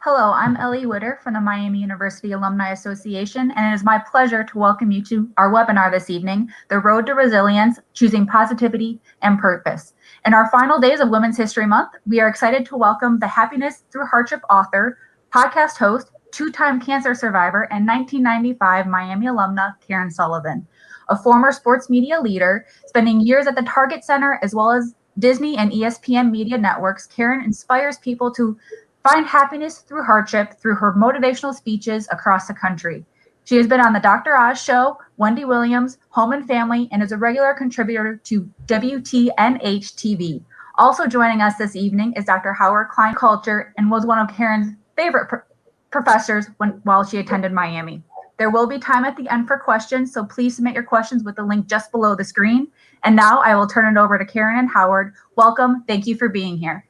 Hello, I'm Ellie Witter from the Miami University Alumni Association, and it is my pleasure to welcome you to our webinar this evening, The Road to Resilience, Choosing Positivity and Purpose. In our final days of Women's History Month, we are excited to welcome the Happiness Through Hardship author, podcast host, two-time cancer survivor, and 1995 Miami alumna, Caryn Sullivan. A former sports media leader, spending years at the Target Center as well as Disney and ESPN media networks, Caryn inspires people to find happiness through hardship through her motivational speeches across the country. She has been on the Dr. Oz Show, Wendy Williams, Home and Family, and is a regular contributor to WTNH TV. Also joining us this evening is Dr. Howard Kleiman, culture, and was one of Caryn's favorite professors while she attended Miami. There will be time at the end for questions, so please submit your questions with the link just below the screen. And now I will turn it over to Caryn and Howard. Welcome. Thank you for being here.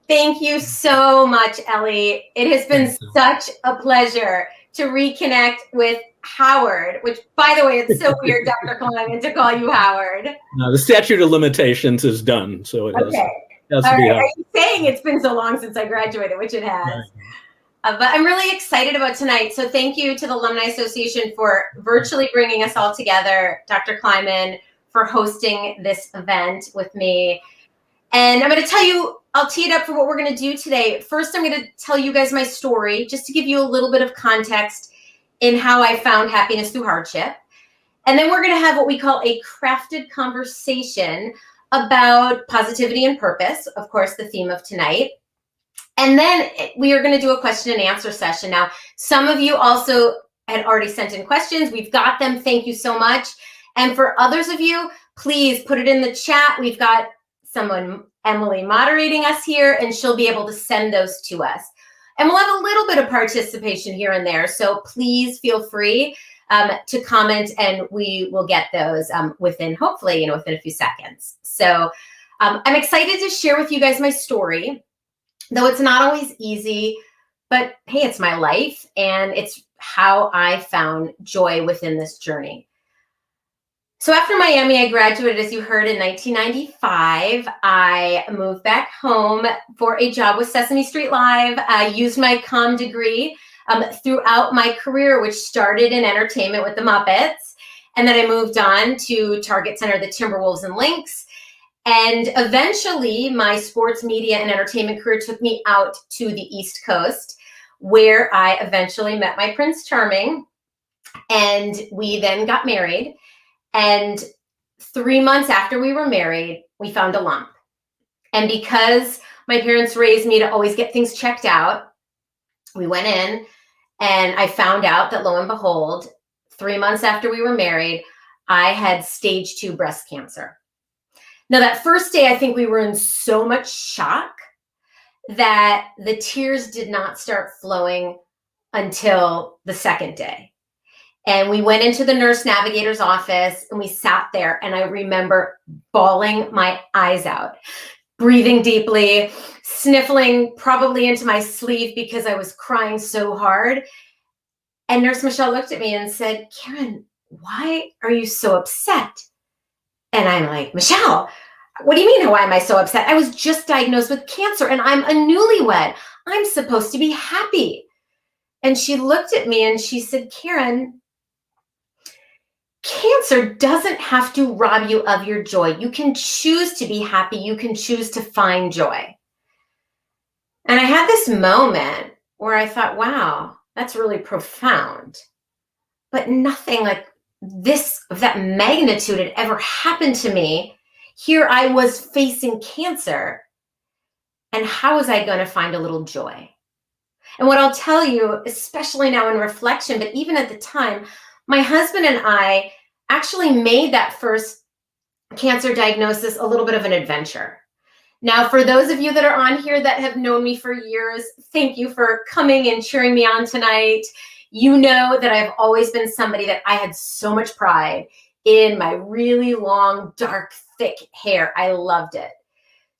Thank you so much, Ellie. It has been such a pleasure to reconnect with Howard, which, by the way, it's so weird, Dr. Kleiman, to call you Howard. No, the statute of limitations is done, so it has to be Howard. Are you saying it's been so long since I graduated, which it has? Right. But I'm really excited about tonight. So thank you to the Alumni Association for virtually bringing us all together, Dr. Kleiman, for hosting this event with me. And I'm going to tell you, I'll tee it up for what we're going to do today. First, I'm going to tell you guys my story, just to give you a little bit of context in how I found happiness through hardship. And then we're going to have what we call a crafted conversation about positivity and purpose, of course, the theme of tonight. And then we are going to do a question and answer session. Now, some of you also had already sent in questions. We've got them. Thank you so much. And for others of you, please put it in the chat. We've got someone, Emily, moderating us here, and she'll be able to send those to us. And we'll have a little bit of participation here and there. So please feel free to comment, and we will get those within, hopefully, within a few seconds. So I'm excited to share with you guys my story, though it's not always easy, but hey, it's my life, and it's how I found joy within this journey. So after Miami, I graduated, as you heard, in 1995. I moved back home for a job with Sesame Street Live. I used my comm degree throughout my career, which started in entertainment with the Muppets. And then I moved on to Target Center, the Timberwolves and Lynx. And eventually, my sports media and entertainment career took me out to the East Coast, where I eventually met my Prince Charming. And we then got married. And 3 months after we were married, we found a lump. And because my parents raised me to always get things checked out, we went in and I found out that, lo and behold, 3 months after we were married, I had stage 2 breast cancer. Now, that first day, I think we were in so much shock that the tears did not start flowing until the second day. And we went into the nurse navigator's office and we sat there, and I remember bawling my eyes out, breathing deeply, sniffling probably into my sleeve because I was crying so hard. And Nurse Michelle looked at me and said, "Caryn, why are you so upset?" And I'm like, "Michelle, what do you mean, why am I so upset? I was just diagnosed with cancer and I'm a newlywed. I'm supposed to be happy." And she looked at me and she said, "Caryn, cancer doesn't have to rob you of your joy. You can choose to be happy. You can choose to find joy." And I had this moment where I thought, wow, that's really profound. But nothing like this, of that magnitude, had ever happened to me. Here I was facing cancer. And how was I going to find a little joy? And what I'll tell you, especially now in reflection, but even at the time, my husband and I actually made that first cancer diagnosis a little bit of an adventure. Now, for those of you that are on here that have known me for years, thank you for coming and cheering me on tonight. You know that I've always been somebody that I had so much pride in my really long, dark, thick hair. I loved it.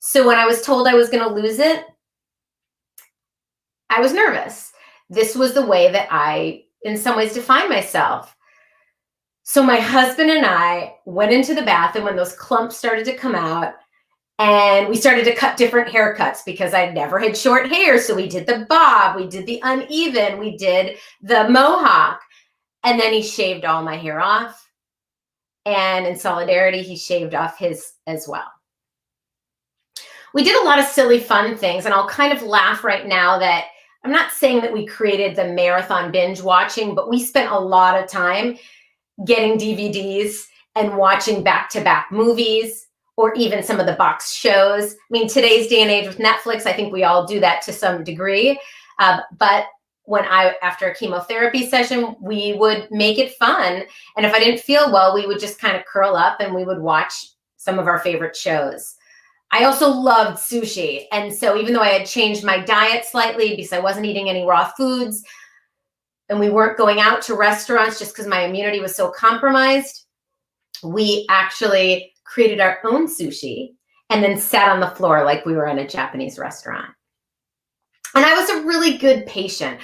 So when I was told I was going to lose it, I was nervous. This was the way that I, in some ways, defined myself. So my husband and I went into the bathroom when those clumps started to come out, And we started to cut different haircuts because I never had short hair. So we did the bob, we did the uneven, we did the mohawk. And then he shaved all my hair off. And in solidarity, he shaved off his as well. We did a lot of silly, fun things. And I'll kind of laugh right now that I'm not saying that we created the marathon binge watching, but we spent a lot of time getting DVDs and watching back-to-back movies, or even some of the box shows. I mean, today's day and age with Netflix, I think we all do that to some degree. But when after a chemotherapy session, we would make it fun. And if I didn't feel well, we would just kind of curl up and we would watch some of our favorite shows. I also loved sushi. And so even though I had changed my diet slightly because I wasn't eating any raw foods and we weren't going out to restaurants just because my immunity was so compromised, we actually created our own sushi and then sat on the floor like we were in a Japanese restaurant. And I was a really good patient.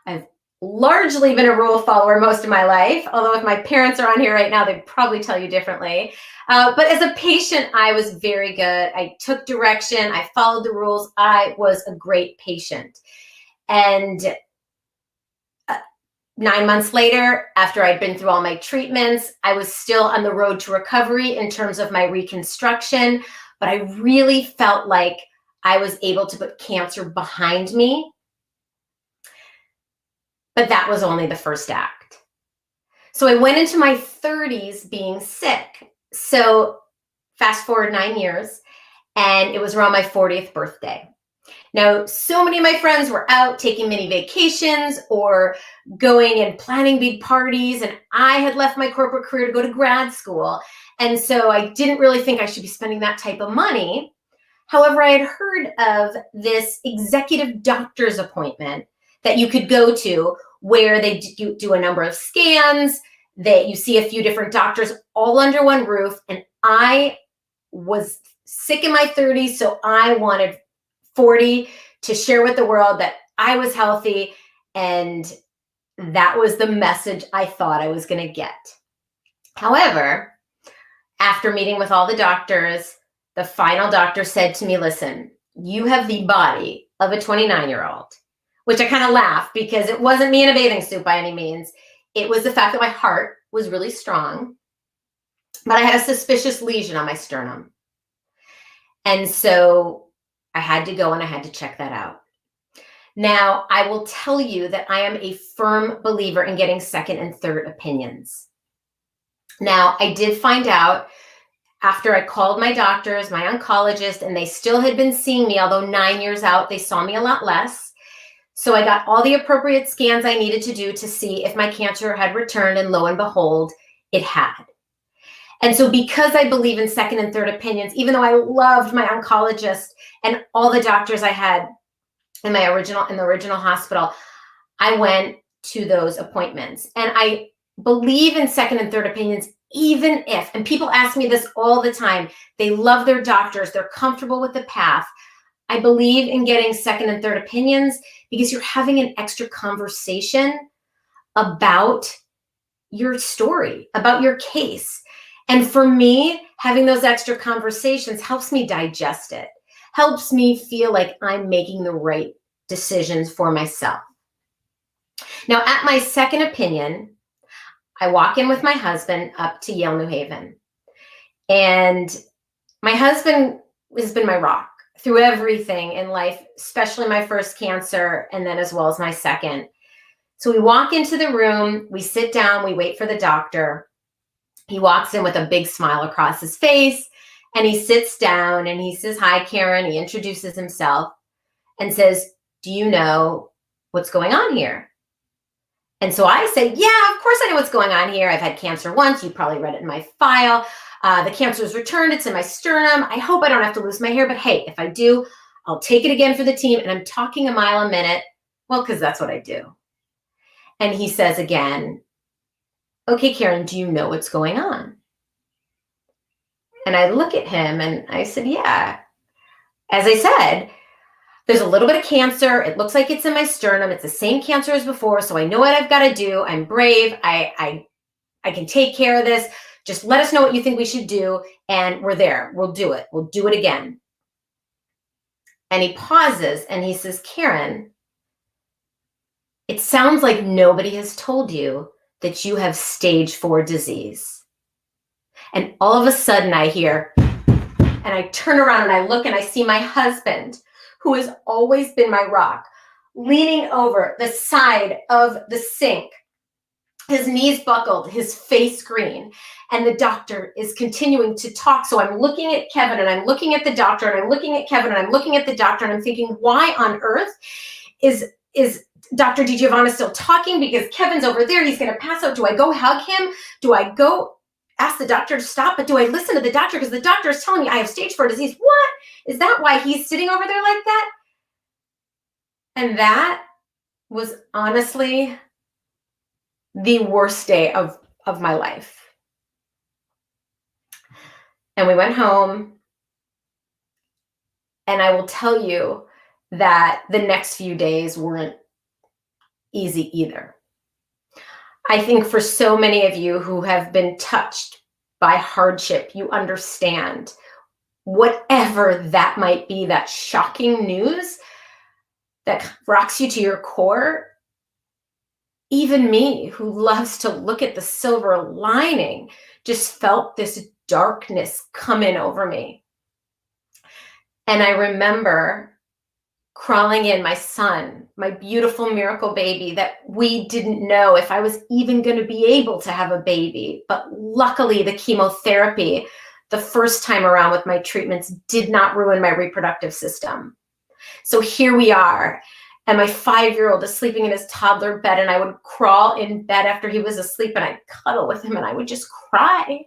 I've largely been a rule follower most of my life, although if my parents are on here right now, they'd probably tell you differently. But as a patient, I was very good. I took direction. I followed the rules. I was a great patient. And 9 months later, after I'd been through all my treatments, I was still on the road to recovery in terms of my reconstruction, but I really felt like I was able to put cancer behind me. But that was only the first act. So I went into my 30s being sick. So fast forward 9 years, and it was around my 40th birthday. Now, so many of my friends were out taking mini vacations or going and planning big parties, and I had left my corporate career to go to grad school. And so I didn't really think I should be spending that type of money. However, I had heard of this executive doctor's appointment that you could go to where they do a number of scans, that you see a few different doctors all under one roof. And I was sick in my 30s, so I wanted 40 to share with the world that I was healthy, and that was the message I thought I was going to get. However, after meeting with all the doctors, the final doctor said to me, listen, you have the body of a 29-year-old, which I kind of laughed because it wasn't me in a bathing suit by any means. It was the fact that my heart was really strong, but I had a suspicious lesion on my sternum. And so I had to go and I had to check that out. Now, I will tell you that I am a firm believer in getting second and third opinions. Now, I did find out after I called my doctors, my oncologist, and they still had been seeing me, although 9 years out, they saw me a lot less. So I got all the appropriate scans I needed to do to see if my cancer had returned, and lo and behold, it had. And so because I believe in second and third opinions, even though I loved my oncologist and all the doctors I had in the original hospital, I went to those appointments. And I believe in second and third opinions, even if, and people ask me this all the time, they love their doctors, they're comfortable with the path. I believe in getting second and third opinions because you're having an extra conversation about your story, about your case. And for me, having those extra conversations helps me digest it, helps me feel like I'm making the right decisions for myself. Now, at my second opinion, I walk in with my husband up to Yale, New Haven. And my husband has been my rock through everything in life, especially my first cancer, and then as well as my second. So we walk into the room, we sit down, we wait for the doctor. He walks in with a big smile across his face, and he sits down and he says, hi, Caryn. He introduces himself and says, do you know what's going on here? And so I say, yeah, of course I know what's going on here. I've had cancer once. You probably read it in my file. The cancer has returned. It's in my sternum. I hope I don't have to lose my hair, but hey, if I do, I'll take it again for the team. And I'm talking a mile a minute. Well, because that's what I do. And he says again, okay, Caryn, do you know what's going on? And I look at him and I said, yeah. As I said, there's a little bit of cancer. It looks like it's in my sternum. It's the same cancer as before. So I know what I've got to do. I'm brave. I can take care of this. Just let us know what you think we should do. And we're there. We'll do it. We'll do it again. And he pauses and he says, Caryn, it sounds like nobody has told you that you have stage 4 disease. And all of a sudden I hear, and I turn around and I look and I see my husband, who has always been my rock, leaning over the side of the sink, his knees buckled, his face green, and the doctor is continuing to talk. So I'm looking at Kevin and I'm looking at the doctor and I'm looking at Kevin and I'm looking at the doctor and I'm thinking, why on earth is Dr. DiGiovanna still talking? Because Kevin's over there, he's going to pass out. Do I go hug him? Do I go ask the doctor to stop? But do I listen to the doctor? Because the doctor is telling me I have stage 4 disease. What? Is that why he's sitting over there like that? And that was honestly the worst day of my life. And we went home, and I will tell you that the next few days weren't easy either. I think for so many of you who have been touched by hardship, you understand whatever that might be, that shocking news that rocks you to your core. Even me, who loves to look at the silver lining, just felt this darkness come in over me. And I remember crawling in my son, my beautiful miracle baby that we didn't know if I was even going to be able to have a baby. But luckily, the chemotherapy, the first time around with my treatments, did not ruin my reproductive system. So here we are. And my 5-year-old is sleeping in his toddler bed, and I would crawl in bed after he was asleep and I'd cuddle with him and I would just cry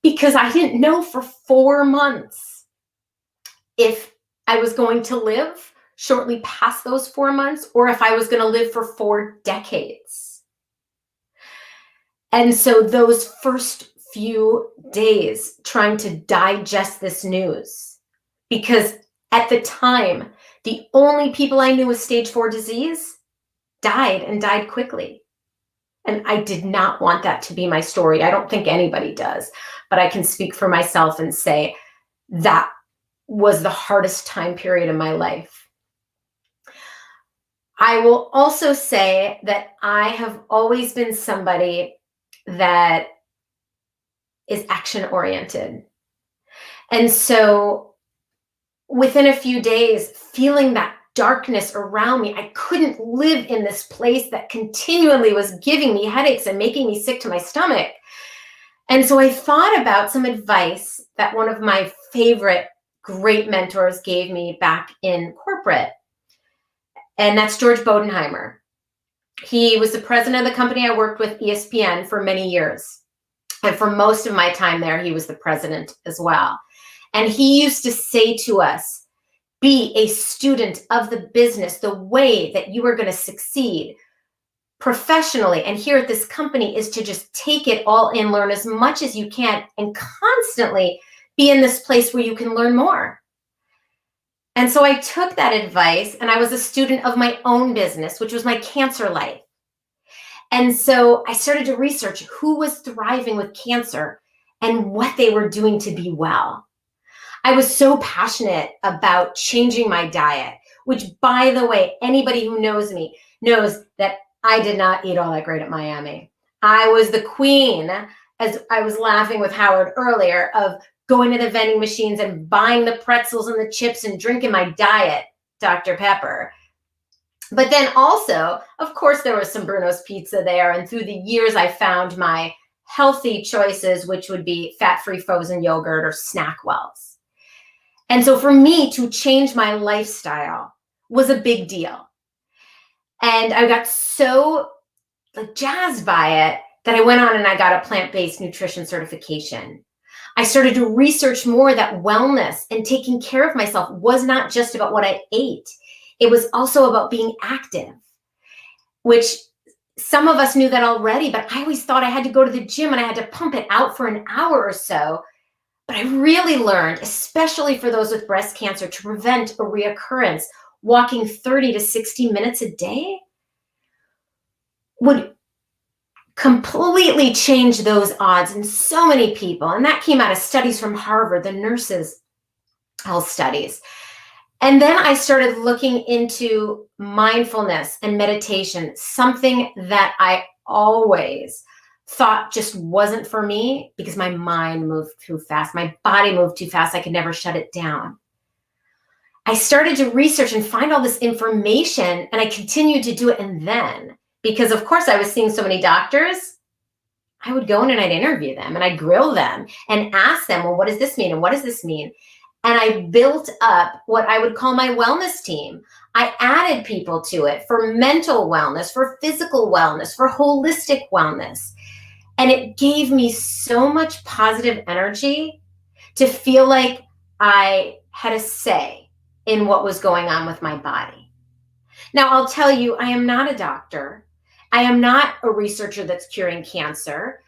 because I didn't know for 4 months if I was going to live shortly past those 4 months or if I was going to live for 4 decades. And so those first few days trying to digest this news, because at the time, the only people I knew with stage 4 disease died and died quickly. And I did not want that to be my story. I don't think anybody does, but I can speak for myself and say that was the hardest time period in my life. I will also say that I have always been somebody that is action-oriented. And so within a few days, feeling that darkness around me, I couldn't live in this place that continually was giving me headaches and making me sick to my stomach. And so I thought about some advice that one of my favorite great mentors gave me back in corporate. And that's George Bodenheimer. He was the president of the company I worked with, ESPN, for many years. And for most of my time there, he was the president as well. And he used to say to us, be a student of the business, the way that you are going to succeed professionally. And here at this company is to just take it all in, learn as much as you can, and constantly be in this place where you can learn more. And so I took that advice and I was a student of my own business, which was my cancer life. And so I started to research who was thriving with cancer and what they were doing to be well. I was so passionate about changing my diet, which, by the way, anybody who knows me knows that I did not eat all that great at Miami. I was the queen, as I was laughing with Howard earlier, of going to the vending machines and buying the pretzels and the chips and drinking my diet, Dr. Pepper. But then also, of course, there was some Bruno's Pizza there. And through the years, I found my healthy choices, which would be fat-free frozen yogurt or Snackwells. And so for me to change my lifestyle was a big deal. And I got so jazzed by it that I went on and I got a plant-based nutrition certification. I started to research more that wellness and taking care of myself was not just about what I ate. It was also about being active, which some of us knew that already, but I always thought I had to go to the gym and I had to pump it out for an hour or so. But I really learned, especially for those with breast cancer, to prevent a reoccurrence, walking 30 to 60 minutes a day would completely change those odds in so many people. And that came out of studies from Harvard, the nurses' health studies. And then I started looking into mindfulness and meditation, something that I always thought just wasn't for me because my mind moved too fast. My body moved too fast. I could never shut it down. I started to research and find all this information, and I continued to do it. And then, because of course I was seeing so many doctors, I would go in and I'd interview them and I'd grill them and ask them, well, what does this mean? And what does this mean? And I built up what I would call my wellness team. I added people to it for mental wellness, for physical wellness, for holistic wellness. And it gave me so much positive energy to feel like I had a say in what was going on with my body. Now, I'll tell you, I am not a doctor. I am not a researcher that's curing cancer.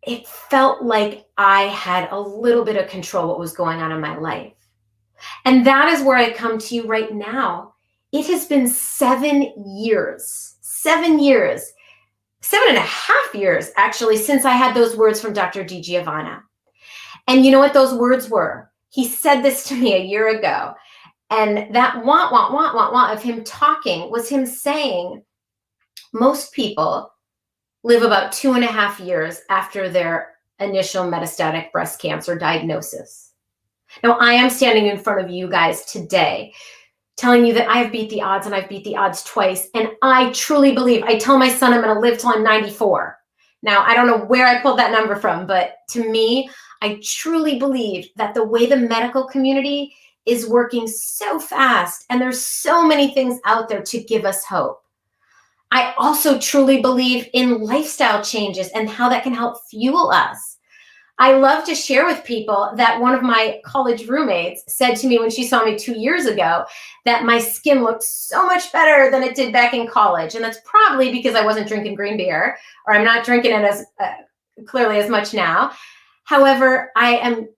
It felt like I had a little bit of control what was going on in my life. And that is where I come to you right now. It has been 7 years, 7 years, 7.5 years, actually, since I had those words from Dr. DiGiovanna. And you know what those words were? He said this to me a year ago. And that want of him talking was him saying, most people live about 2.5 years after their initial metastatic breast cancer diagnosis. Now, I am standing in front of you guys today telling you that I have beat the odds, and I've beat the odds twice. And I truly believe, I tell my son I'm going to live till I'm 94. Now, I don't know where I pulled that number from, but to me, I truly believe that the way the medical community is working so fast, and there's so many things out there to give us hope. I also truly believe in lifestyle changes and how that can help fuel us. I love to share with people that one of my college roommates said to me when she saw me 2 years ago that my skin looked so much better than it did back in college. And that's probably because I wasn't drinking green beer, or I'm not drinking it as clearly as much now. However, I am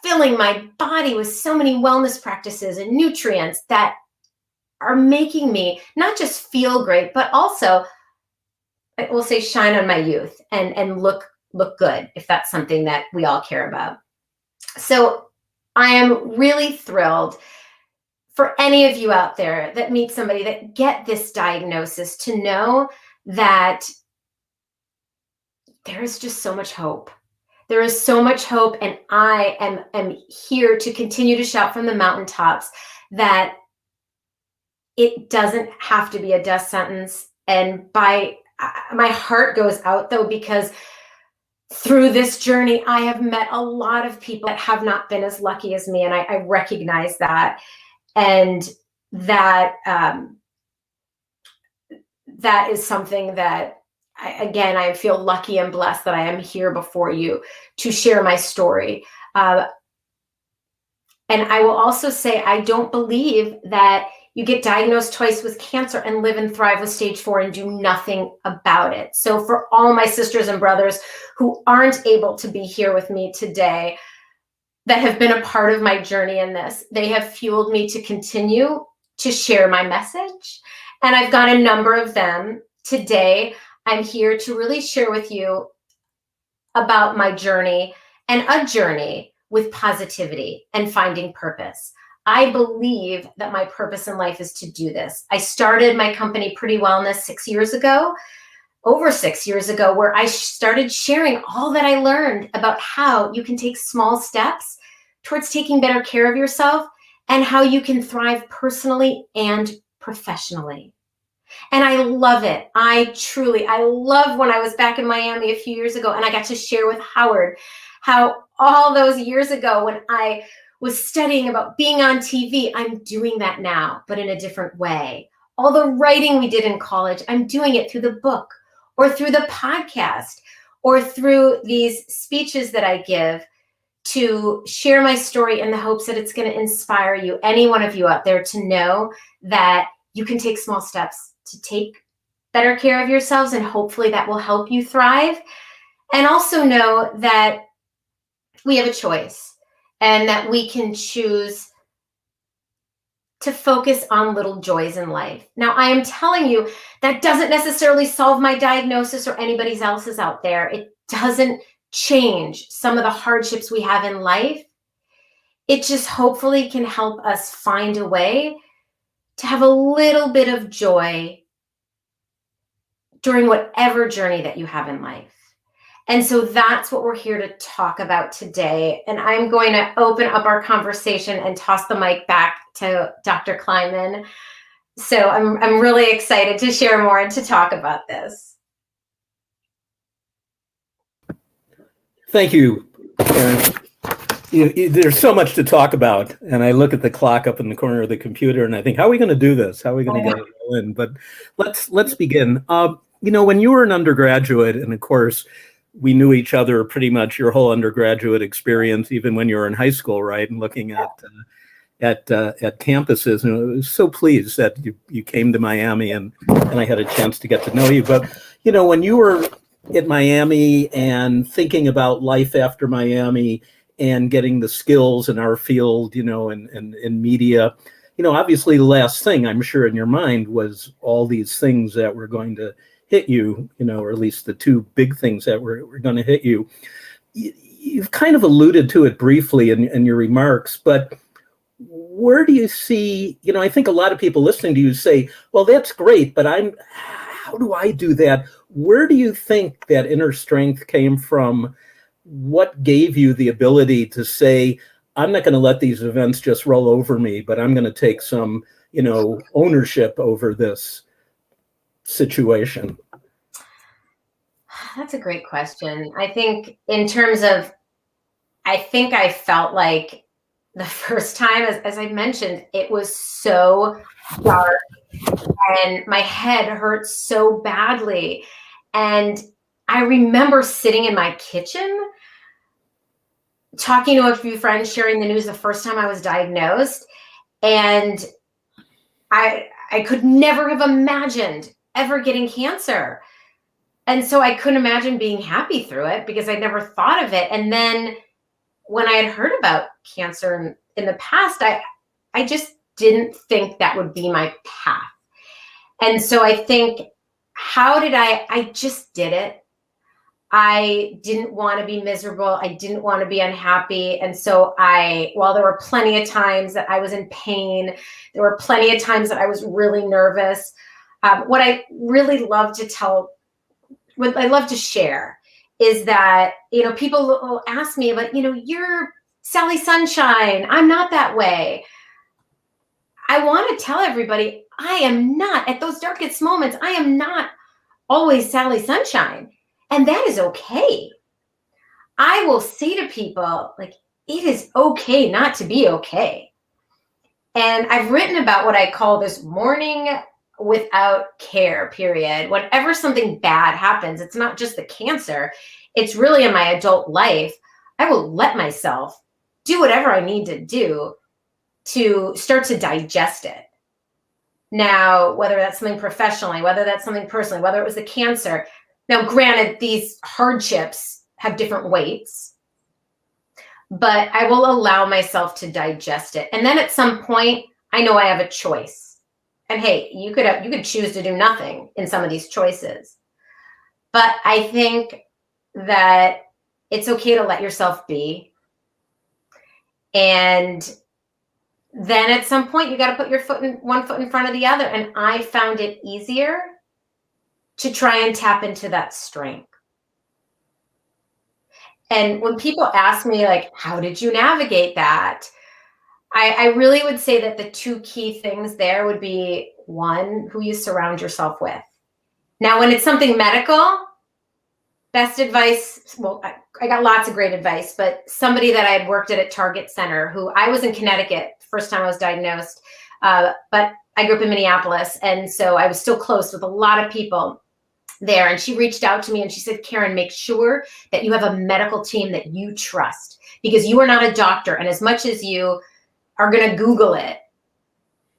filling my body with so many wellness practices and nutrients that are making me not just feel great, but also, I will say, shine on my youth and look good, if that's something that we all care about. So I am really thrilled for any of you out there that meet somebody that get this diagnosis to know that there is just so much hope. There is so much hope, and I am here to continue to shout from the mountaintops that it doesn't have to be a death sentence. And my heart goes out, though, because through this journey, I have met a lot of people that have not been as lucky as me, and I recognize that. And that that is something that, I feel lucky and blessed that I am here before you to share my story. And I will also say, I don't believe that you get diagnosed twice with cancer and live and thrive with stage 4 and do nothing about it. So for all my sisters and brothers who aren't able to be here with me today, that have been a part of my journey in this, they have fueled me to continue to share my message. And I've got a number of them. Today, I'm here to really share with you about my journey, and a journey with positivity and finding purpose. I believe that my purpose in life is to do this. I started my company, Pretty Wellness, 6 years ago, over 6 years ago, where I started sharing all that I learned about how you can take small steps towards taking better care of yourself and how you can thrive personally and professionally. And I love it. I love when I was back in Miami a few years ago and I got to share with Howard how all those years ago when I was studying about being on TV, I'm doing that now, but in a different way. All the writing we did in college, I'm doing it through the book or through the podcast or through these speeches that I give to share my story in the hopes that it's going to inspire you, any one of you out there, to know that you can take small steps to take better care of yourselves, and hopefully that will help you thrive. And also know that we have a choice and that we can choose to focus on little joys in life. Now, I am telling you, that doesn't necessarily solve my diagnosis or anybody else's out there. It doesn't change some of the hardships we have in life. it just hopefully can help us find a way to have a little bit of joy during whatever journey that you have in life. And so that's what we're here to talk about today. And I'm going to open up our conversation and toss the mic back to Dr. Kleiman. So I'm really excited to share more and to talk about this. Thank you, Caryn. There's so much to talk about, and I look at the clock up in the corner of the computer and I think, how are we going to do this? How are we going to get it all in? But let's begin. When you were an undergraduate, and of course, we knew each other pretty much your whole undergraduate experience, even when you were in high school, right? And looking at campuses, and I was so pleased that you came to Miami and I had a chance to get to know you. But when you were at Miami and thinking about life after Miami and getting the skills in our field, and media, obviously the last thing I'm sure in your mind was all these things that were going to hit you, or at least the two big things that were going to hit you. You've kind of alluded to it briefly in your remarks, but where do you see, I think a lot of people listening to you say, well, that's great, but how do I do that? Where do you think that inner strength came from? What gave you the ability to say, I'm not going to let these events just roll over me, but I'm going to take some, ownership over this situation? That's a great question. I think in terms of, I felt like the first time, as I mentioned, it was so dark and my head hurt so badly. And I remember sitting in my kitchen, talking to a few friends, sharing the news the first time I was diagnosed. And I could never have imagined ever getting cancer. And so I couldn't imagine being happy through it because I'd never thought of it. And then when I had heard about cancer in the past, I just didn't think that would be my path. And so I think, I just did it. I didn't want to be miserable. I didn't want to be unhappy. And so while there were plenty of times that I was in pain, there were plenty of times that I was really nervous. What I really love to what I love to share is that, people will ask me, but, you're Sally Sunshine. I'm not that way. I want to tell everybody I am not, at those darkest moments, I am not always Sally Sunshine. And that is okay. I will say to people, like, it is okay not to be okay. And I've written about what I call this mourning without care period. Whenever something bad happens, it's not just the cancer, it's really in my adult life. I will let myself do whatever I need to do to start to digest it. Now, whether that's something professionally, whether that's something personally, whether it was the cancer. Now, granted, these hardships have different weights, but I will allow myself to digest it. And then at some point, I know I have a choice. And hey, you could choose to do nothing in some of these choices. But I think that it's okay to let yourself be. And then at some point, you got to put one foot in front of the other. And I found it easier to try and tap into that strength. And when people ask me, like, how did you navigate that? I really would say that the two key things there would be, one, who you surround yourself with. Now, when it's something medical, best advice, well, I got lots of great advice, but somebody that I had worked at Target Center, who I was in Connecticut the first time I was diagnosed, but I grew up in Minneapolis. And so I was still close with a lot of people there. And she reached out to me and she said, Caryn, make sure that you have a medical team that you trust, because you are not a doctor. And as much as you are going to Google it,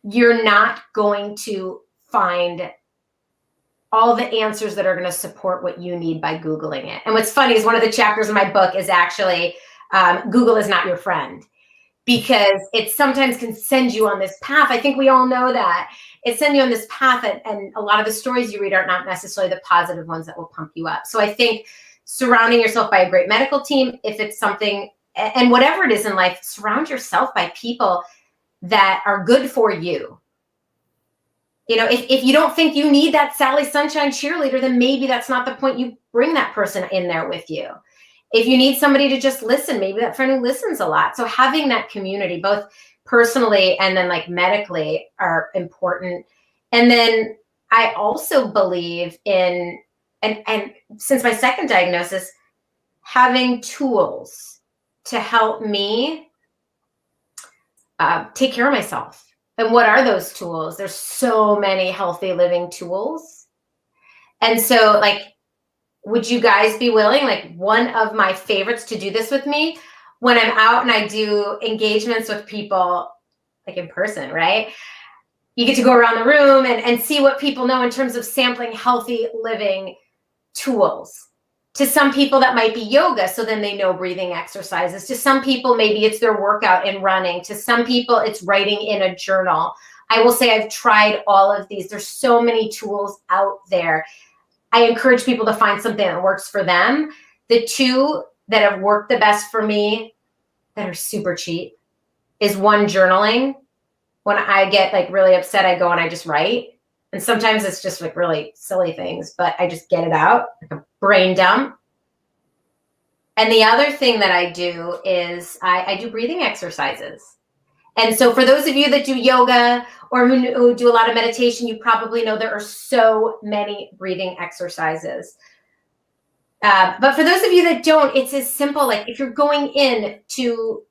you're not going to find all the answers that are going to support what you need by Googling it. And what's funny is one of the chapters in my book is actually Google is not your friend, because it sometimes can send you on this path. I think we all know that. It sends you on this path, and a lot of the stories you read are not necessarily the positive ones that will pump you up. So I think surrounding yourself by a great medical team, if it's something and whatever it is in life, surround yourself by people that are good for you. If you don't think you need that Sally Sunshine cheerleader, then maybe that's not the point. You bring that person in there with you. If you need somebody to just listen, maybe that friend who listens a lot. So having that community, both personally and then like medically, are important. And then I also believe in, and since my second diagnosis, having tools to help me take care of myself. And what are those tools? There's so many healthy living tools. And so like, would you guys be willing, like one of my favorites to do this with me when I'm out and I do engagements with people like in person, right? You get to go around the room and see what people know in terms of sampling healthy living tools. To some people that might be yoga, so then they know breathing exercises. To some people, maybe it's their workout and running. To some people, it's writing in a journal. I will say I've tried all of these. There's so many tools out there. I encourage people to find something that works for them. The two that have worked the best for me that are super cheap is one, journaling. When I get like really upset, I go and I just write. And sometimes it's just like really silly things, but I just get it out, like a brain dump. And the other thing that I do is I do breathing exercises. And so for those of you that do yoga or who do a lot of meditation, you probably know there are so many breathing exercises. But for those of you that don't, it's as simple. Like if you're going in to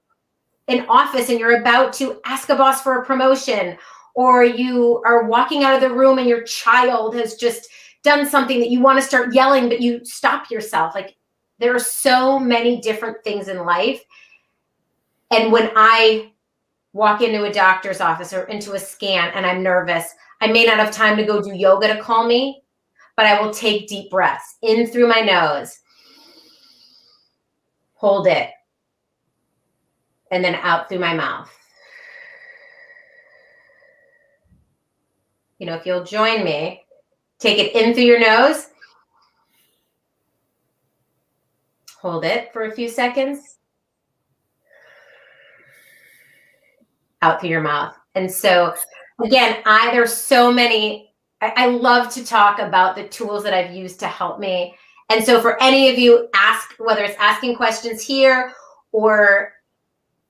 an office and you're about to ask a boss for a promotion, or you are walking out of the room and your child has just done something that you want to start yelling, but you stop yourself. Like there are so many different things in life. And when I walk into a doctor's office or into a scan and I'm nervous, I may not have time to go do yoga to calm me, but I will take deep breaths in through my nose, hold it, and then out through my mouth. If you'll join me, take it in through your nose, hold it for a few seconds, out through your mouth. And so again, there's so many, I love to talk about the tools that I've used to help me. And so for any of you, whether it's asking questions here or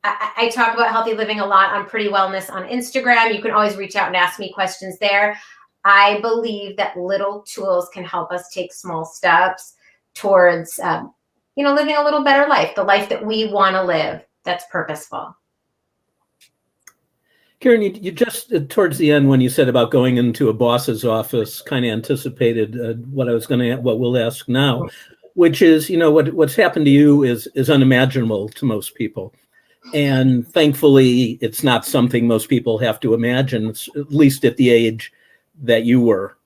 I talk about healthy living a lot on Pretty Wellness on Instagram. You can always reach out and ask me questions there. I believe that little tools can help us take small steps towards, living a little better life, the life that we want to live that's purposeful. Caryn, you just towards the end when you said about going into a boss's office, kind of anticipated what we'll ask now, which is, what's happened to you is unimaginable to most people. And thankfully, it's not something most people have to imagine, at least at the age that you were.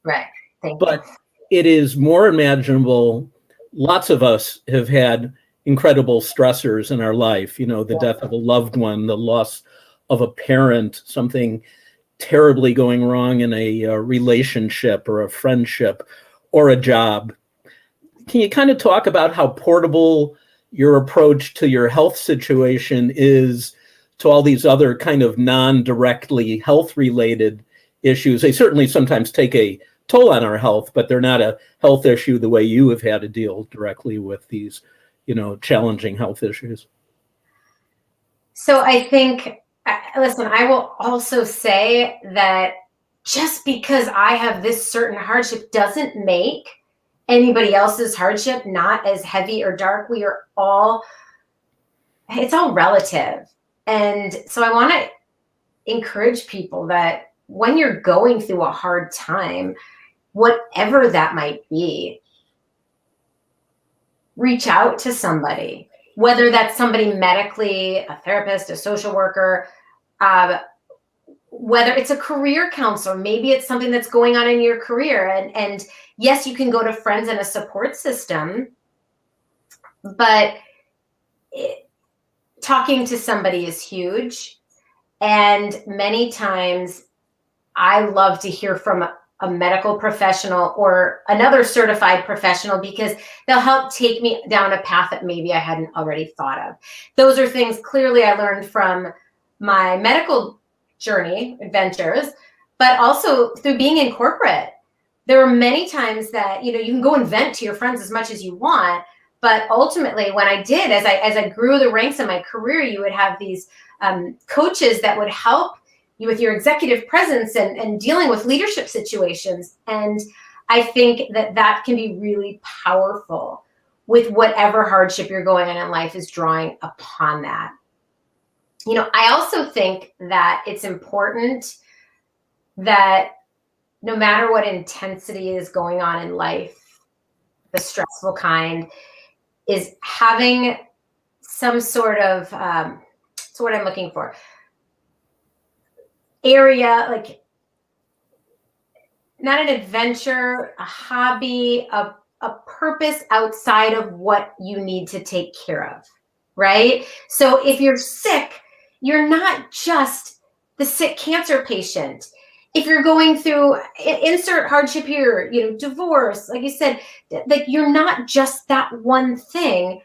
Right. Thank you. But it is more imaginable. Lots of us have had incredible stressors in our life, the death of a loved one, the loss of a parent, something terribly going wrong in a relationship or a friendship or a job. Can you kind of talk about how portable your approach to your health situation is to all these other kind of non-directly health-related issues? They certainly sometimes take a toll on our health, but they're not a health issue the way you have had to deal directly with these, challenging health issues. So I think, listen, I will also say that just because I have this certain hardship doesn't make anybody else's hardship not as heavy or dark. It's all relative. And so I want to encourage people that when you're going through a hard time, whatever that might be, reach out to somebody, whether that's somebody medically, a therapist, a social worker, whether it's a career counselor, maybe it's something that's going on in your career. And yes, you can go to friends and a support system, but talking to somebody is huge. And many times I love to hear from a medical professional or another certified professional, because they'll help take me down a path that maybe I hadn't already thought of. Those are things clearly I learned from my medical journey, adventures, but also through being in corporate. There are many times that, you can go and vent to your friends as much as you want, but ultimately when I did, as I grew the ranks in my career, you would have these coaches that would help you with your executive presence and dealing with leadership situations. And I think that can be really powerful with whatever hardship you're going on in life is drawing upon that. I also think that it's important that no matter what intensity is going on in life, the stressful kind, is having some sort of, that's what I'm looking for, area, like not an adventure, a hobby, a purpose outside of what you need to take care of, right? So if you're sick, you're not just the sick cancer patient. If you're going through insert hardship here, divorce, like you said, like you're not just that one thing.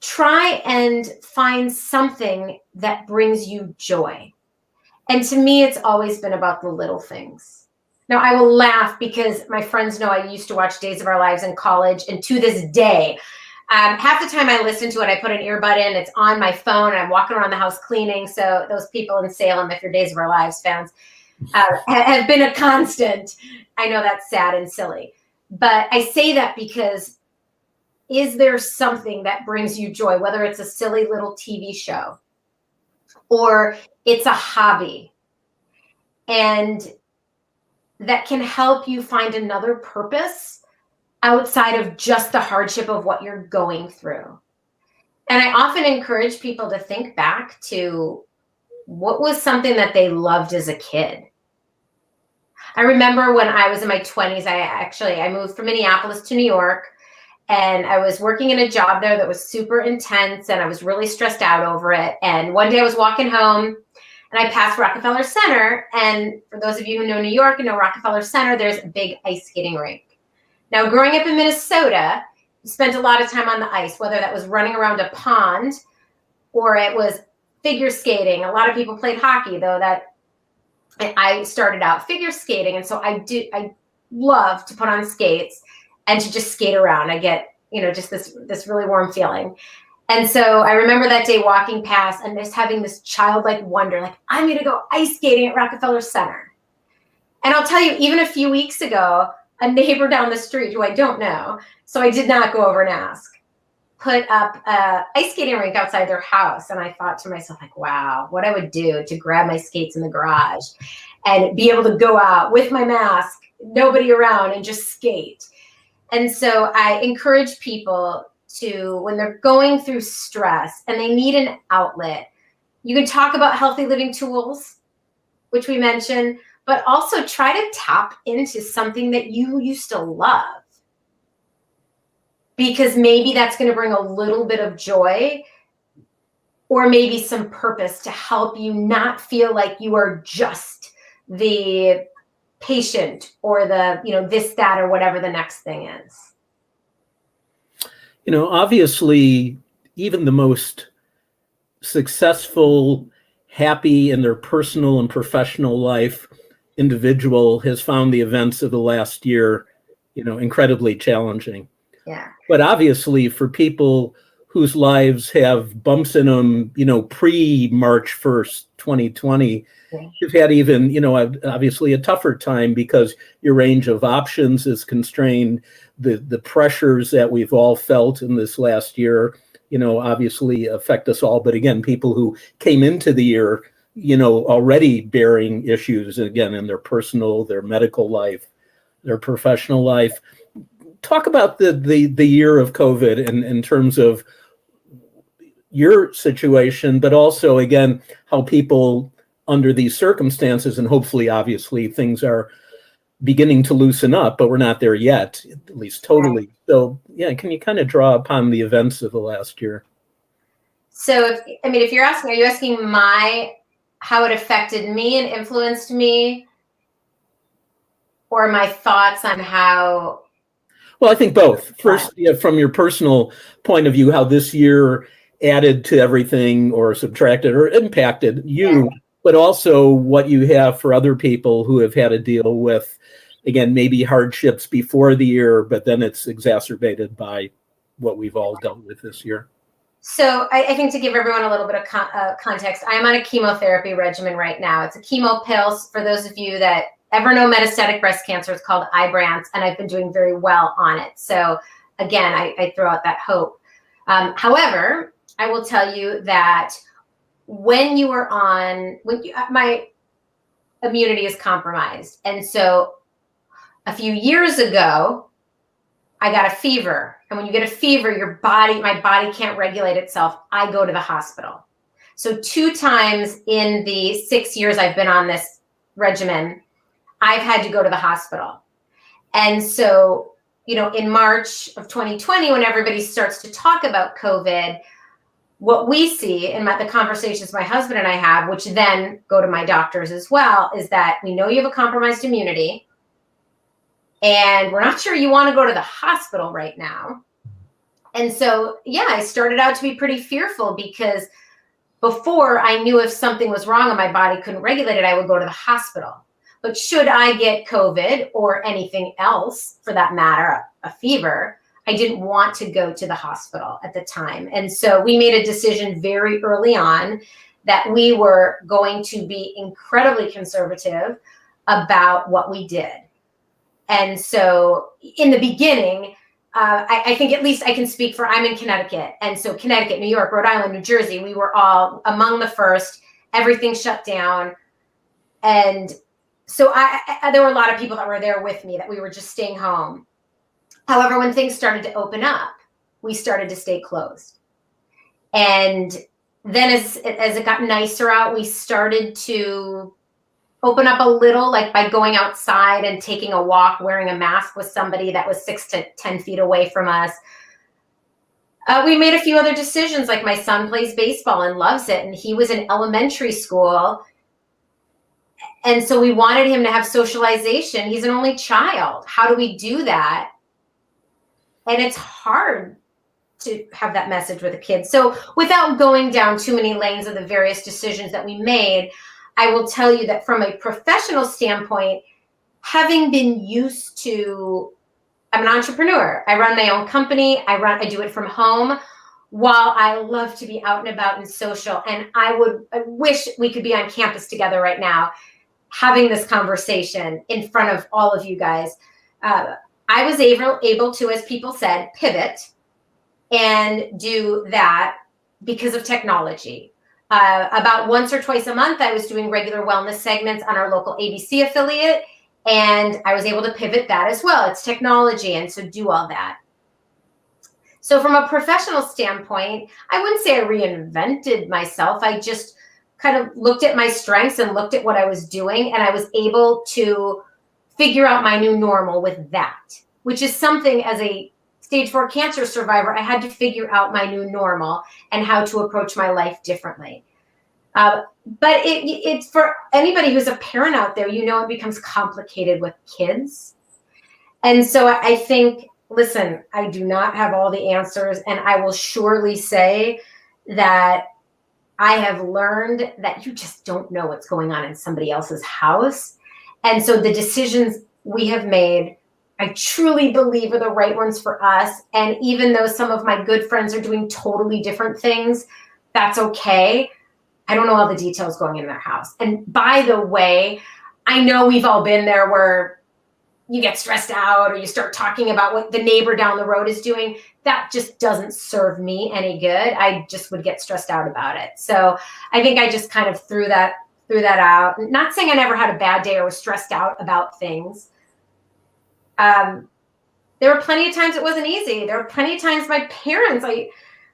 Try and find something that brings you joy. And to me, it's always been about the little things. Now, I will laugh because my friends know I used to watch Days of Our Lives in college. And to this day, half the time I listen to it, I put an earbud in, it's on my phone, and I'm walking around the house cleaning. So those people in Salem, if you're Days of Our Lives fans, have been a constant. I know that's sad and silly. But I say that because is there something that brings you joy, whether it's a silly little TV show or it's a hobby, and that can help you find another purpose outside of just the hardship of what you're going through? And I often encourage people to think back to what was something that they loved as a kid. I remember when I was in my 20s, I moved from Minneapolis to New York, and I was working in a job there that was super intense, and I was really stressed out over it. And one day I was walking home, and I passed Rockefeller Center. And for those of you who know New York and know Rockefeller Center, there's a big ice skating rink. Now, growing up in Minnesota, you spent a lot of time on the ice, whether that was running around a pond or it was figure skating. A lot of people played hockey, though I started out figure skating. And so I love to put on skates and to just skate around. I get, just this really warm feeling. And so I remember that day walking past and just having this childlike wonder, like, I'm going to go ice skating at Rockefeller Center. And I'll tell you, even a few weeks ago, a neighbor down the street who I don't know, so I did not go over and ask, put up a ice skating rink outside their house. And I thought to myself, like, wow, what I would do to grab my skates in the garage and be able to go out with my mask, nobody around, and just skate. And so I encourage people to, when they're going through stress and they need an outlet, you can talk about healthy living tools, which we mentioned, but also try to tap into something that you used to love, because maybe that's going to bring a little bit of joy or maybe some purpose to help you not feel like you are just the patient or the, this, that, or whatever the next thing is. Obviously, even the most successful, happy in their personal and professional life individual has found the events of the last year, incredibly challenging. Yeah. But obviously, for people whose lives have bumps in them, pre-March 1st, 2020, you've had even, obviously a tougher time because your range of options is constrained. The pressures that we've all felt in this last year, obviously affect us all. But again, people who came into the year, already bearing issues, again, in their personal, their medical life, their professional life. Talk about the year of COVID in terms of your situation, but also, again, how people under these circumstances, and hopefully, obviously, things are beginning to loosen up, but we're not there yet, at least totally. So, yeah, can you kind of draw upon the events of the last year? So, if you're asking, are you asking how it affected me and influenced me? or my thoughts on how? Well, I think both. First, yeah, from your personal point of view, how this year added to everything or subtracted or impacted you, Yeah. but also what you have for other people who have had to deal with, again, maybe hardships before the year, but then it's exacerbated by what we've all dealt with this year. So I think to give everyone a little bit of context, I am on a chemotherapy regimen right now. It's a chemo pill. For those of you that ever know metastatic breast cancer, it's called Ibrance, and I've been doing very well on it. So again, I throw out that hope. However, I will tell you that when you are on, my immunity is compromised. And so a few years ago, I got a fever. And when you get a fever, my body can't regulate itself. I go to the hospital. So 2 times in the 6 years I've been on this regimen, I've had to go to the hospital. And so, in March of 2020, when everybody starts to talk about COVID, what we see in the conversations my husband and I have, which then go to my doctors as well, is that we know you have a compromised immunity, and we're not sure you want to go to the hospital right now. And so, yeah, I started out to be pretty fearful, because before I knew if something was wrong and my body couldn't regulate it, I would go to the hospital. But should I get COVID or anything else, for that matter, a fever, I didn't want to go to the hospital at the time. And so we made a decision very early on that we were going to be incredibly conservative about what we did. And so in the beginning, I think, at least I can speak for, I'm in Connecticut. And so Connecticut, New York, Rhode Island, New Jersey, we were all among the first. Everything shut down. And so there were a lot of people that were there with me, that we were just staying home. However, when things started to open up, we started to stay closed. And then as it got nicer out, we started to open up a little, like by going outside and taking a walk, wearing a mask with somebody that was 6 to 10 feet away from us. We made a few other decisions, like my son plays baseball and loves it, and he was in elementary school. And so we wanted him to have socialization. He's an only child. How do we do that? And it's hard to have that message with a kid. So without going down too many lanes of the various decisions that we made, I will tell you that from a professional standpoint, having been used to, I'm an entrepreneur. I run my own company. I do it from home. While I love to be out and about and social, and I wish we could be on campus together right now, having this conversation in front of all of you guys, I was able to, as people said, pivot and do that because of technology. About once or twice a month, I was doing regular wellness segments on our local ABC affiliate, and I was able to pivot that as well. It's technology, and so do all that. So from a professional standpoint, I wouldn't say I reinvented myself. I just kind of looked at my strengths and looked at what I was doing, and I was able to figure out my new normal with that, which is something, as a stage 4 cancer survivor, I had to figure out my new normal and how to approach my life differently. But it's for anybody who's a parent out there, it becomes complicated with kids. And so I think, listen, I do not have all the answers, and I will surely say that I have learned that you just don't know what's going on in somebody else's house. And so the decisions we have made, I truly believe, are the right ones for us. And even though some of my good friends are doing totally different things, that's okay. I don't know all the details going in their house. And by the way, I know we've all been there where you get stressed out or you start talking about what the neighbor down the road is doing. That just doesn't serve me any good. I just would get stressed out about it. So I think I just kind of threw that out. Not saying I never had a bad day or was stressed out about things. There were plenty of times it wasn't easy. There were plenty of times my parents, I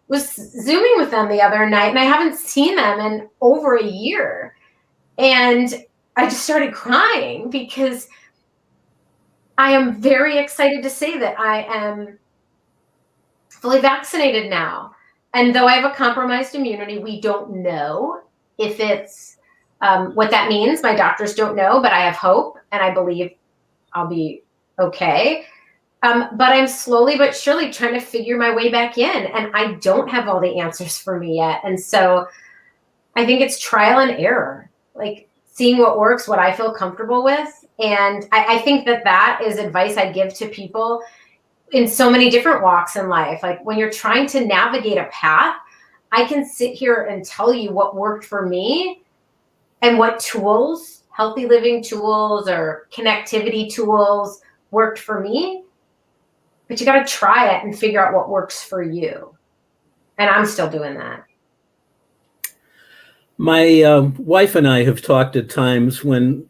was Zooming with them the other night, and I haven't seen them in over a year. And I just started crying, because I am very excited to say that I am fully vaccinated now. And though I have a compromised immunity, we don't know if it's what that means. My doctors don't know, but I have hope, and I believe I'll be okay. But I'm slowly but surely trying to figure my way back in, and I don't have all the answers for me yet. And so I think it's trial and error, like seeing what works, what I feel comfortable with. And I think that is advice I give to people in so many different walks in life. Like when you're trying to navigate a path, I can sit here and tell you what worked for me and what tools, healthy living tools or connectivity tools worked for me. But you got to try it and figure out what works for you. And I'm still doing that. My wife and I have talked at times when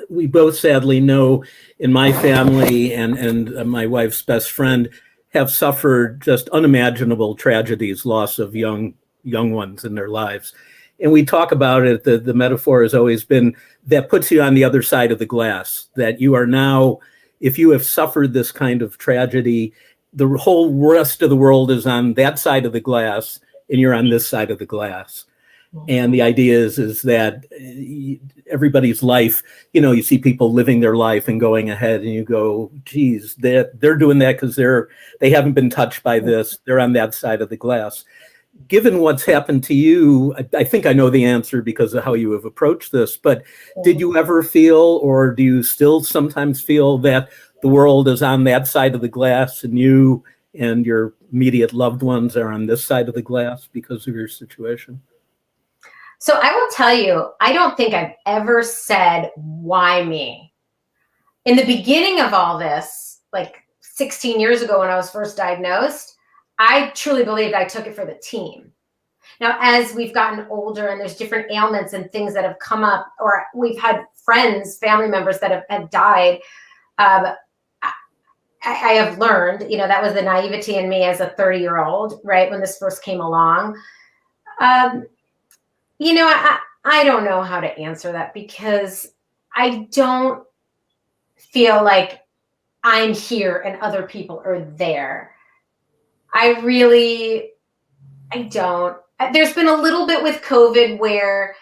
we both sadly know in my family and my wife's best friend have suffered just unimaginable tragedies, loss of young ones in their lives. And we talk about it, the metaphor has always been that puts you on the other side of the glass, that you are now, if you have suffered this kind of tragedy, the whole rest of the world is on that side of the glass and you're on this side of the glass. And the idea is that everybody's life, you see people living their life and going ahead and you go, geez, they're doing that because they haven't been touched by this. They're on that side of the glass. Given what's happened to you, I think I know the answer because of how you have approached this, but did you ever feel, or do you still sometimes feel that the world is on that side of the glass and you and your immediate loved ones are on this side of the glass because of your situation? So I will tell you, I don't think I've ever said, why me? In the beginning of all this, like 16 years ago when I was first diagnosed, I truly believed I took it for the team. Now, as we've gotten older and there's different ailments and things that have come up, or we've had friends, family members that have died, I have learned, that was the naivety in me as a 30-year-old, right, when this first came along. I don't know how to answer that because I don't feel like I'm here and other people are there. I don't. There's been a little bit with COVID where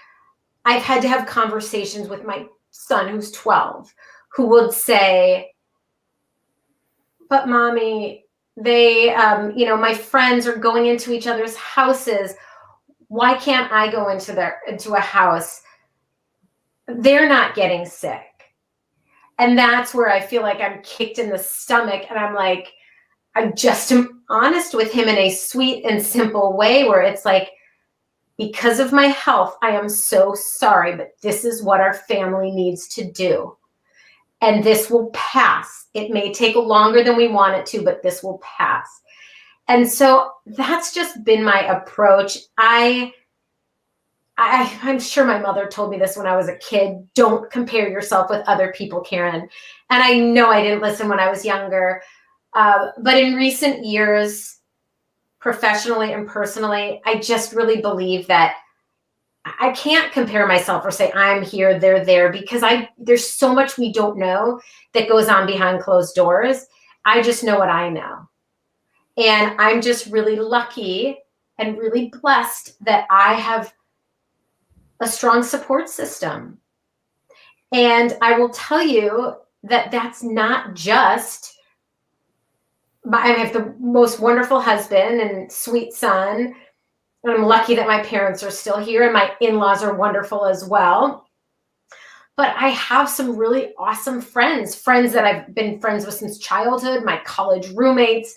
I've had to have conversations with my son who's 12, who would say, but mommy, they, my friends are going into each other's houses. Why can't I go into a house? They're not getting sick. And that's where I feel like I'm kicked in the stomach. And I'm like, I just am honest with him in a sweet and simple way where it's like, because of my health, I am so sorry, but this is what our family needs to do. And this will pass. It may take longer than we want it to, but this will pass. And so that's just been my approach. I'm sure my mother told me this when I was a kid. Don't compare yourself with other people, Caryn. And I know I didn't listen when I was younger. But in recent years, professionally and personally, I just really believe that I can't compare myself or say I'm here, they're there, because there's so much we don't know that goes on behind closed doors. I just know what I know. And I'm just really lucky and really blessed that I have a strong support system. And I will tell you that that's not just, I have the most wonderful husband and sweet son. And I'm lucky that my parents are still here and my in-laws are wonderful as well. But I have some really awesome friends that I've been friends with since childhood, my college roommates,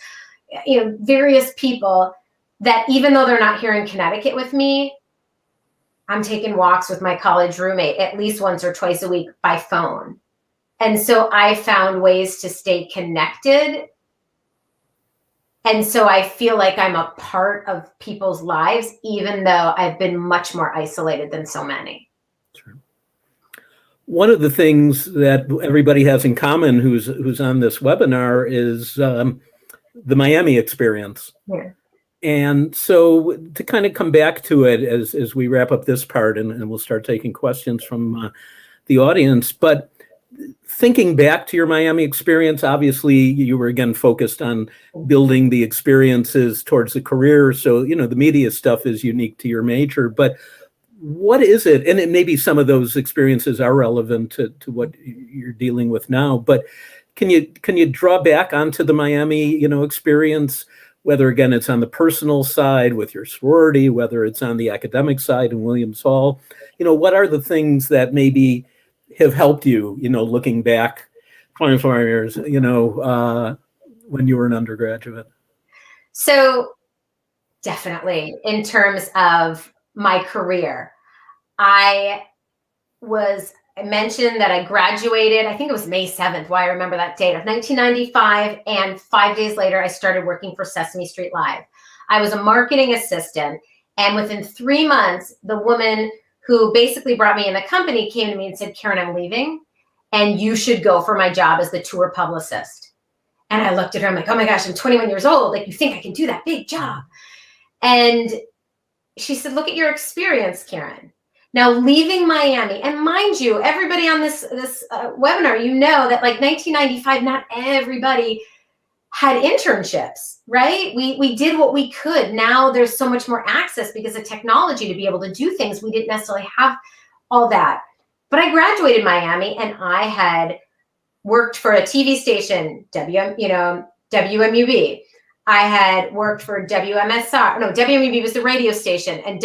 various people that even though they're not here in Connecticut with me, I'm taking walks with my college roommate at least once or twice a week by phone. And so I found ways to stay connected. And so I feel like I'm a part of people's lives, even though I've been much more isolated than so many. Sure. One of the things that everybody has in common who's on this webinar is the Miami experience. Yeah. And so to kind of come back to it as we wrap up this part, and we'll start taking questions from the audience, but thinking back to your Miami experience, obviously you were again focused on building the experiences towards the career. So, the media stuff is unique to your major, but what is it? And it maybe some of those experiences are relevant to what you're dealing with now, but can you draw back onto the Miami, experience, whether again it's on the personal side with your sorority, whether it's on the academic side in Williams Hall, what are the things that maybe have helped you, looking back 24 years, when you were an undergraduate? So definitely in terms of my career, I mentioned that I graduated, I think it was May 7th, why I remember that date, of 1995. And 5 days later, I started working for Sesame Street Live. I was a marketing assistant. And within 3 months, the woman who basically brought me in the company came to me and said, Caryn, I'm leaving, and you should go for my job as the tour publicist. And I looked at her, I'm like, oh my gosh, I'm 21 years old. Like, you think I can do that big job? And she said, look at your experience, Caryn. Now, leaving Miami, and mind you, everybody on this webinar, that like 1995, not everybody had internships, right? We did what we could. Now there's so much more access because of technology to be able to do things. We didn't necessarily have all that. But I graduated Miami, and I had worked for a TV station, WMUB. I had worked for WMUB was the radio station, and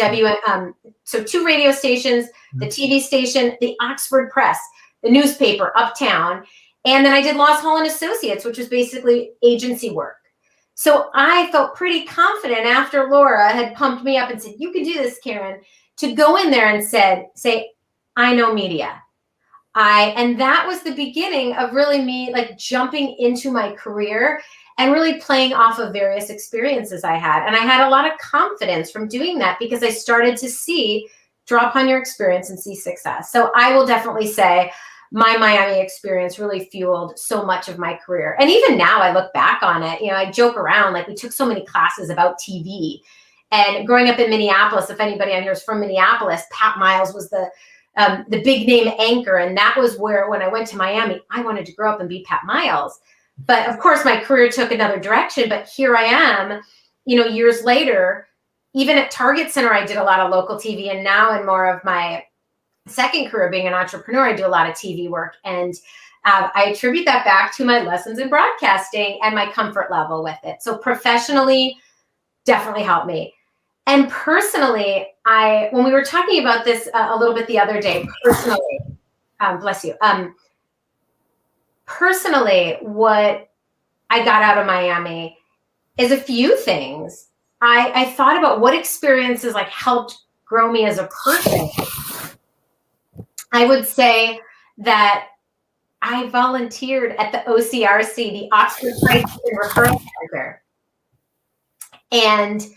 so 2 radio stations, the TV station, the Oxford Press, the newspaper uptown, and then I did Loss Hall and Associates, which was basically agency work. So I felt pretty confident after Laura had pumped me up and said, you can do this, Caryn, to go in there and say, I know media. And that was the beginning of really me like jumping into my career and really playing off of various experiences I had. And I had a lot of confidence from doing that because I started to draw upon your experience and see success. So I will definitely say my Miami experience really fueled so much of my career. And even now I look back on it, I joke around, like we took so many classes about TV. And growing up in Minneapolis, if anybody on here is from Minneapolis, Pat Miles was the big name anchor. And that was where, when I went to Miami, I wanted to grow up and be Pat Miles. But of course, my career took another direction. But here I am, years later, even at Target Center, I did a lot of local TV. And now in more of my second career, being an entrepreneur, I do a lot of TV work. And I attribute that back to my lessons in broadcasting and my comfort level with it. So professionally, definitely helped me. And personally, when we were talking about this a little bit the other day, personally, bless you. Personally, what I got out of Miami is a few things. I thought about what experiences like helped grow me as a person. I would say that I volunteered at the OCRC, the Oxford Crisis and Referral Center. And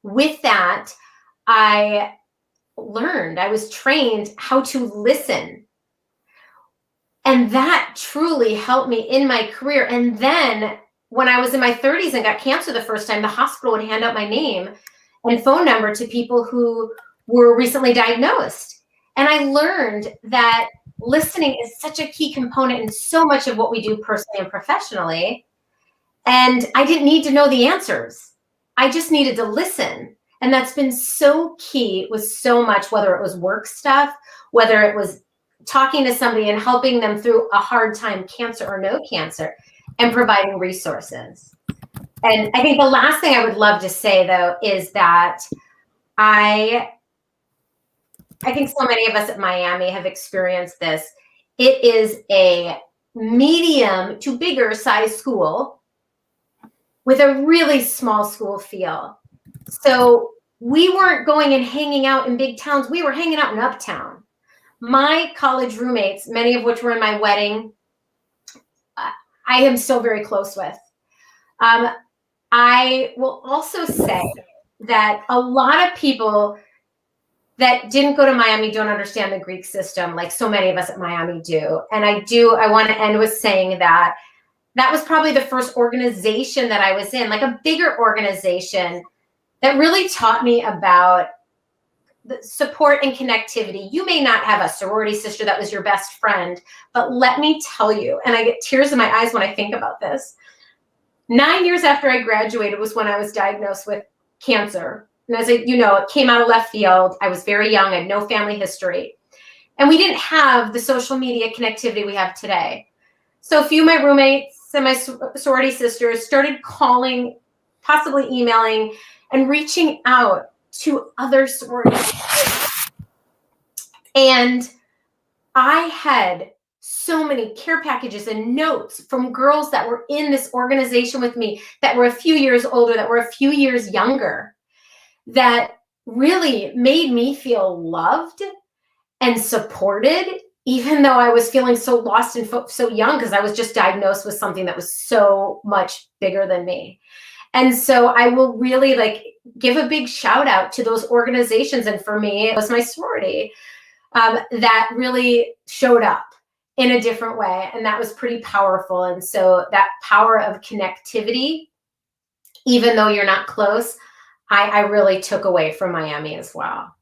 with that, I was trained how to listen. And that truly helped me in my career. And then when I was in my 30s and got cancer the first time, the hospital would hand out my name and phone number to people who were recently diagnosed. And I learned that listening is such a key component in so much of what we do personally and professionally. And I didn't need to know the answers. I just needed to listen. And that's been so key with so much, whether it was work stuff, whether it was talking to somebody and helping them through a hard time, cancer or no cancer, and providing resources. And I think the last thing I would love to say, though, is that I think so many of us at Miami have experienced this. It is a medium to bigger size school with a really small school feel. So we weren't going and hanging out in big towns. We were hanging out in Uptown. My college roommates, many of which were in my wedding, I am still very close with. I will also say that a lot of people that didn't go to Miami don't understand the Greek system like so many of us at Miami do. And I want to end with saying that was probably the first organization that I was in, like a bigger organization that really taught me about the support and connectivity. You may not have a sorority sister that was your best friend, but let me tell you, and I get tears in my eyes when I think about this, 9 years after I graduated was when I was diagnosed with cancer. And as you know, it came out of left field. I was very young. I had no family history. And we didn't have the social media connectivity we have today. So a few of my roommates and my sorority sisters started calling, possibly emailing, and reaching out to other sororities. And I had so many care packages and notes from girls that were in this organization with me, that were a few years older, that were a few years younger, that really made me feel loved and supported, even though I was feeling so lost and so young, because I was just diagnosed with something that was so much bigger than me. And so I will really give a big shout out to those organizations. And for me, it was my sorority that really showed up in a different way. And that was pretty powerful. And so that power of connectivity, even though you're not close, I really took away from Miami as well.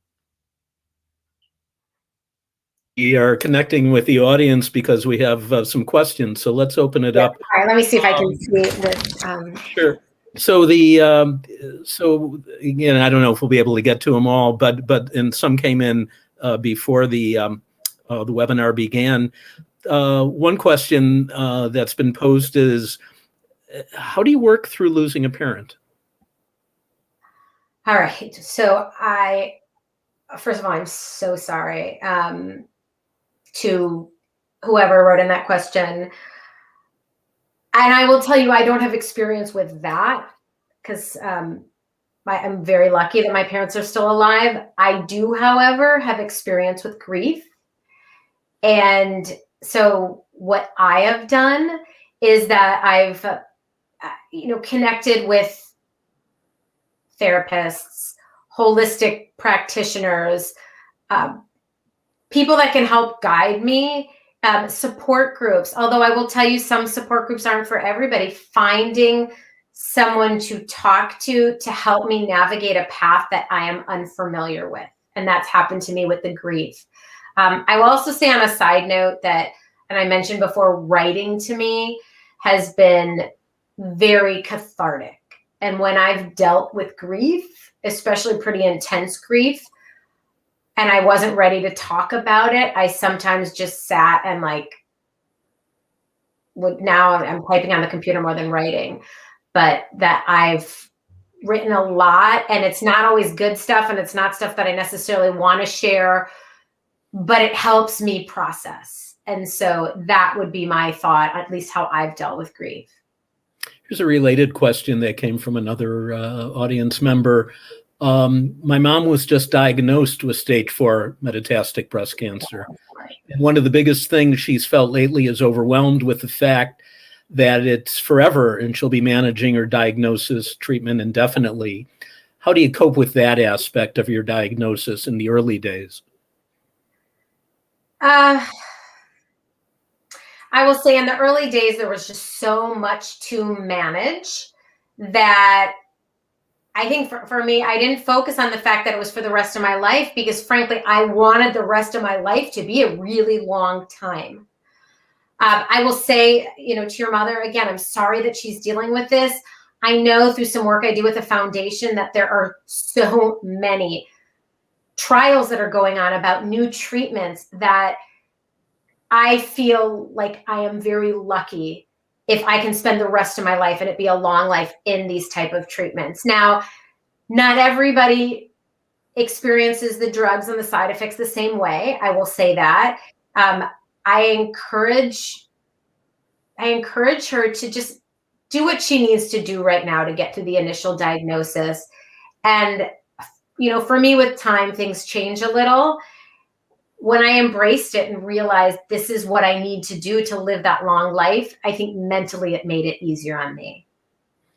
We are connecting with the audience because we have some questions. So let's open it up. All right, let me see if I can see this. Sure. So so again, I don't know if we'll be able to get to them all, but and some came in before the webinar began. One question that's been posed is, how do you work through losing a parent? All right. So first of all, I'm so sorry to whoever wrote in that question. And I will tell you, I don't have experience with that because I'm very lucky that my parents are still alive. I do, however, have experience with grief. And so what I have done is that I've, connected with therapists, holistic practitioners, people that can help guide me, support groups. Although I will tell you, some support groups aren't for everybody. Finding someone to talk to help me navigate a path that I am unfamiliar with. And that's happened to me with the grief. I will also say on a side note that, and I mentioned before, writing to me has been very cathartic. And when I've dealt with grief, especially pretty intense grief, and I wasn't ready to talk about it, I sometimes just sat and now I'm typing on the computer more than writing, but that I've written a lot, and it's not always good stuff, and it's not stuff that I necessarily want to share, but it helps me process. And so that would be my thought, at least how I've dealt with grief. Here's a related question that came from another audience member. My mom was just diagnosed with stage 4 metastatic breast cancer. And one of the biggest things she's felt lately is overwhelmed with the fact that it's forever and she'll be managing her diagnosis treatment indefinitely. How do you cope with that aspect of your diagnosis in the early days? I will say in the early days, there was just so much to manage that I think for me, I didn't focus on the fact that it was for the rest of my life, because frankly, I wanted the rest of my life to be a really long time. I will say, to your mother, again, I'm sorry that she's dealing with this. I know through some work I do with the foundation that there are so many trials that are going on about new treatments that I feel like I am very lucky if I can spend the rest of my life and it be a long life in these type of treatments. Now, not everybody experiences the drugs and the side effects the same way. I will say that. I encourage her to just do what she needs to do right now to get through the initial diagnosis. And, for me with time, things change a little. When I embraced it and realized this is what I need to do to live that long life, I think mentally it made it easier on me.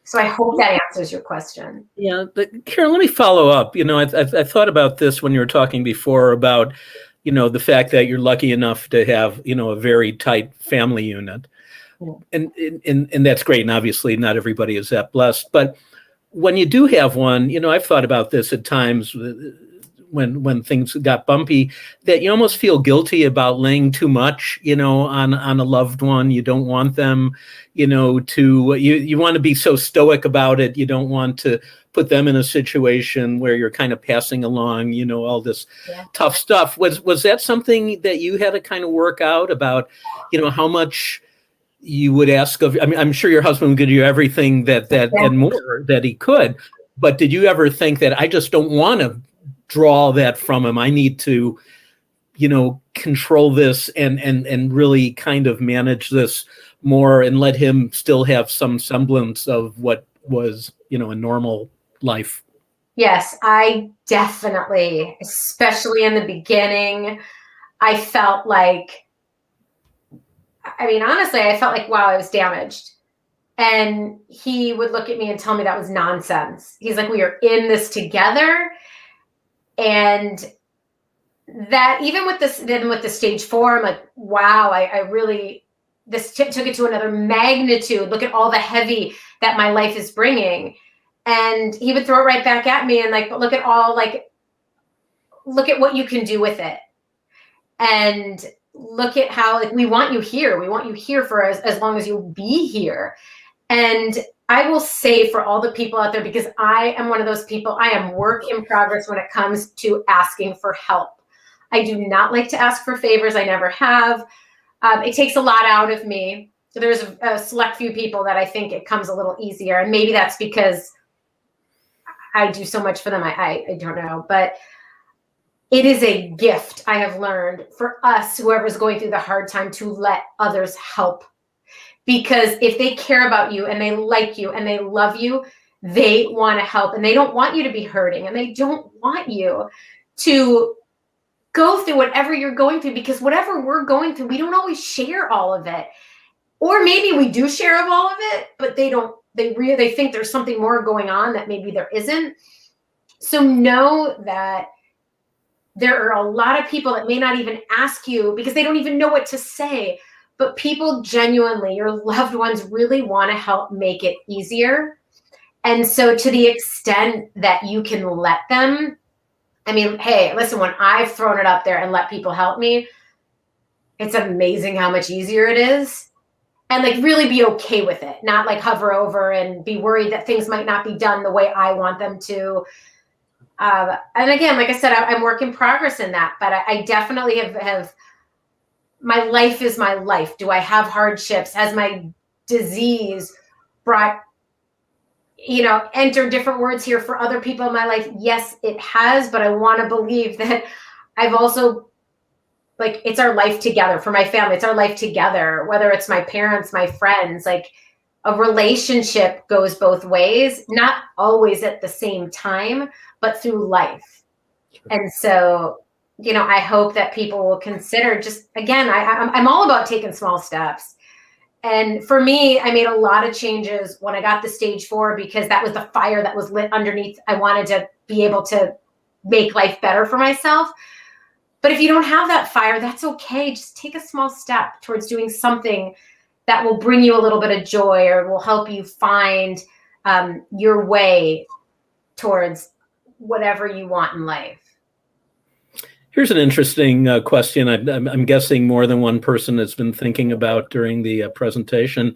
So I hope that answers your question. Yeah, but Caryn, let me follow up. I thought about this when you were talking before about, the fact that you're lucky enough to have, a very tight family unit. And that's great. And obviously not everybody is that blessed. But when you do have one, I've thought about this at times when things got bumpy, that you almost feel guilty about laying too much, on a loved one. You don't want them, you want to be so stoic about it. You don't want to put them in a situation where you're kind of passing along, all this tough stuff. Was that something that you had to kind of work out about, how much you would ask of? I mean, I'm sure your husband would give you everything that and more that he could, but did you ever think that I just don't want to draw that from him? I need to, control this and really kind of manage this more and let him still have some semblance of what was, a normal life. Yes, I definitely, especially in the beginning, I felt like, honestly, I felt like, wow, I was damaged. And he would look at me and tell me that was nonsense. He's like, we are in this together. And that even with this, then with the stage 4, I'm like, wow, I really, this took it to another magnitude. Look at all the heavy that my life is bringing. And he would throw it right back at me and like, but look at what you can do with it. And look at how, like, we want you here. We want you here for as long as you'll be here. And I will say for all the people out there, because I am one of those people, I am work in progress when it comes to asking for help. I do not like to ask for favors. I never have. It takes a lot out of me. There's a select few people that I think it comes a little easier. And maybe that's because I do so much for them. I don't know. But it is a gift, I have learned, for us, whoever's going through the hard time, to let others help. Because if they care about you and they like you and they love you, they want to help. And they don't want you to be hurting. And they don't want you to go through whatever you're going through, because whatever we're going through, we don't always share all of it. Or maybe we do share of all of it, but they think there's something more going on that maybe there isn't. So know that there are a lot of people that may not even ask you because they don't even know what to say, but people genuinely, your loved ones, really want to help make it easier. And so to the extent that you can let them, hey, listen, when I've thrown it up there and let people help me, it's amazing how much easier it is. And like really be okay with it, not like hover over and be worried that things might not be done the way I want them to. And again, like I said, I'm work in progress in that, but I definitely have, my life is my life. Do I have hardships? Has my disease brought, enter different words here for other people in my life? Yes, it has, but I want to believe that I've also, like, it's our life together. For my family, it's our life together, whether it's my parents, my friends, like a relationship goes both ways, not always at the same time, but through life. Sure. And so, I hope that people will consider just, again, I'm all about taking small steps. And for me, I made a lot of changes when I got the stage 4, because that was the fire that was lit underneath. I wanted to be able to make life better for myself. But if you don't have that fire, that's okay. Just take a small step towards doing something that will bring you a little bit of joy or will help you find your way towards whatever you want in life. Here's an interesting question. I'm guessing more than one person has been thinking about during the presentation.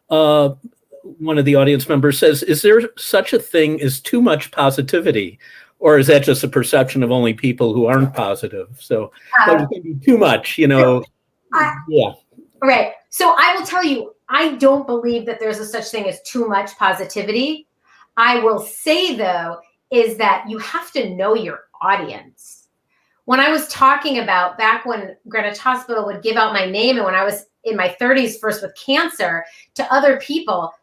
One of the audience members says, is there such a thing as too much positivity? Or is that just a perception of only people who aren't positive? So that can be too much, yeah. Right. So I will tell you, I don't believe that there's a such thing as too much positivity. I will say, though, is that you have to know your audience. When I was talking about back when Greenwich Hospital would give out my name, and when I was in my 30s first with cancer, to other people,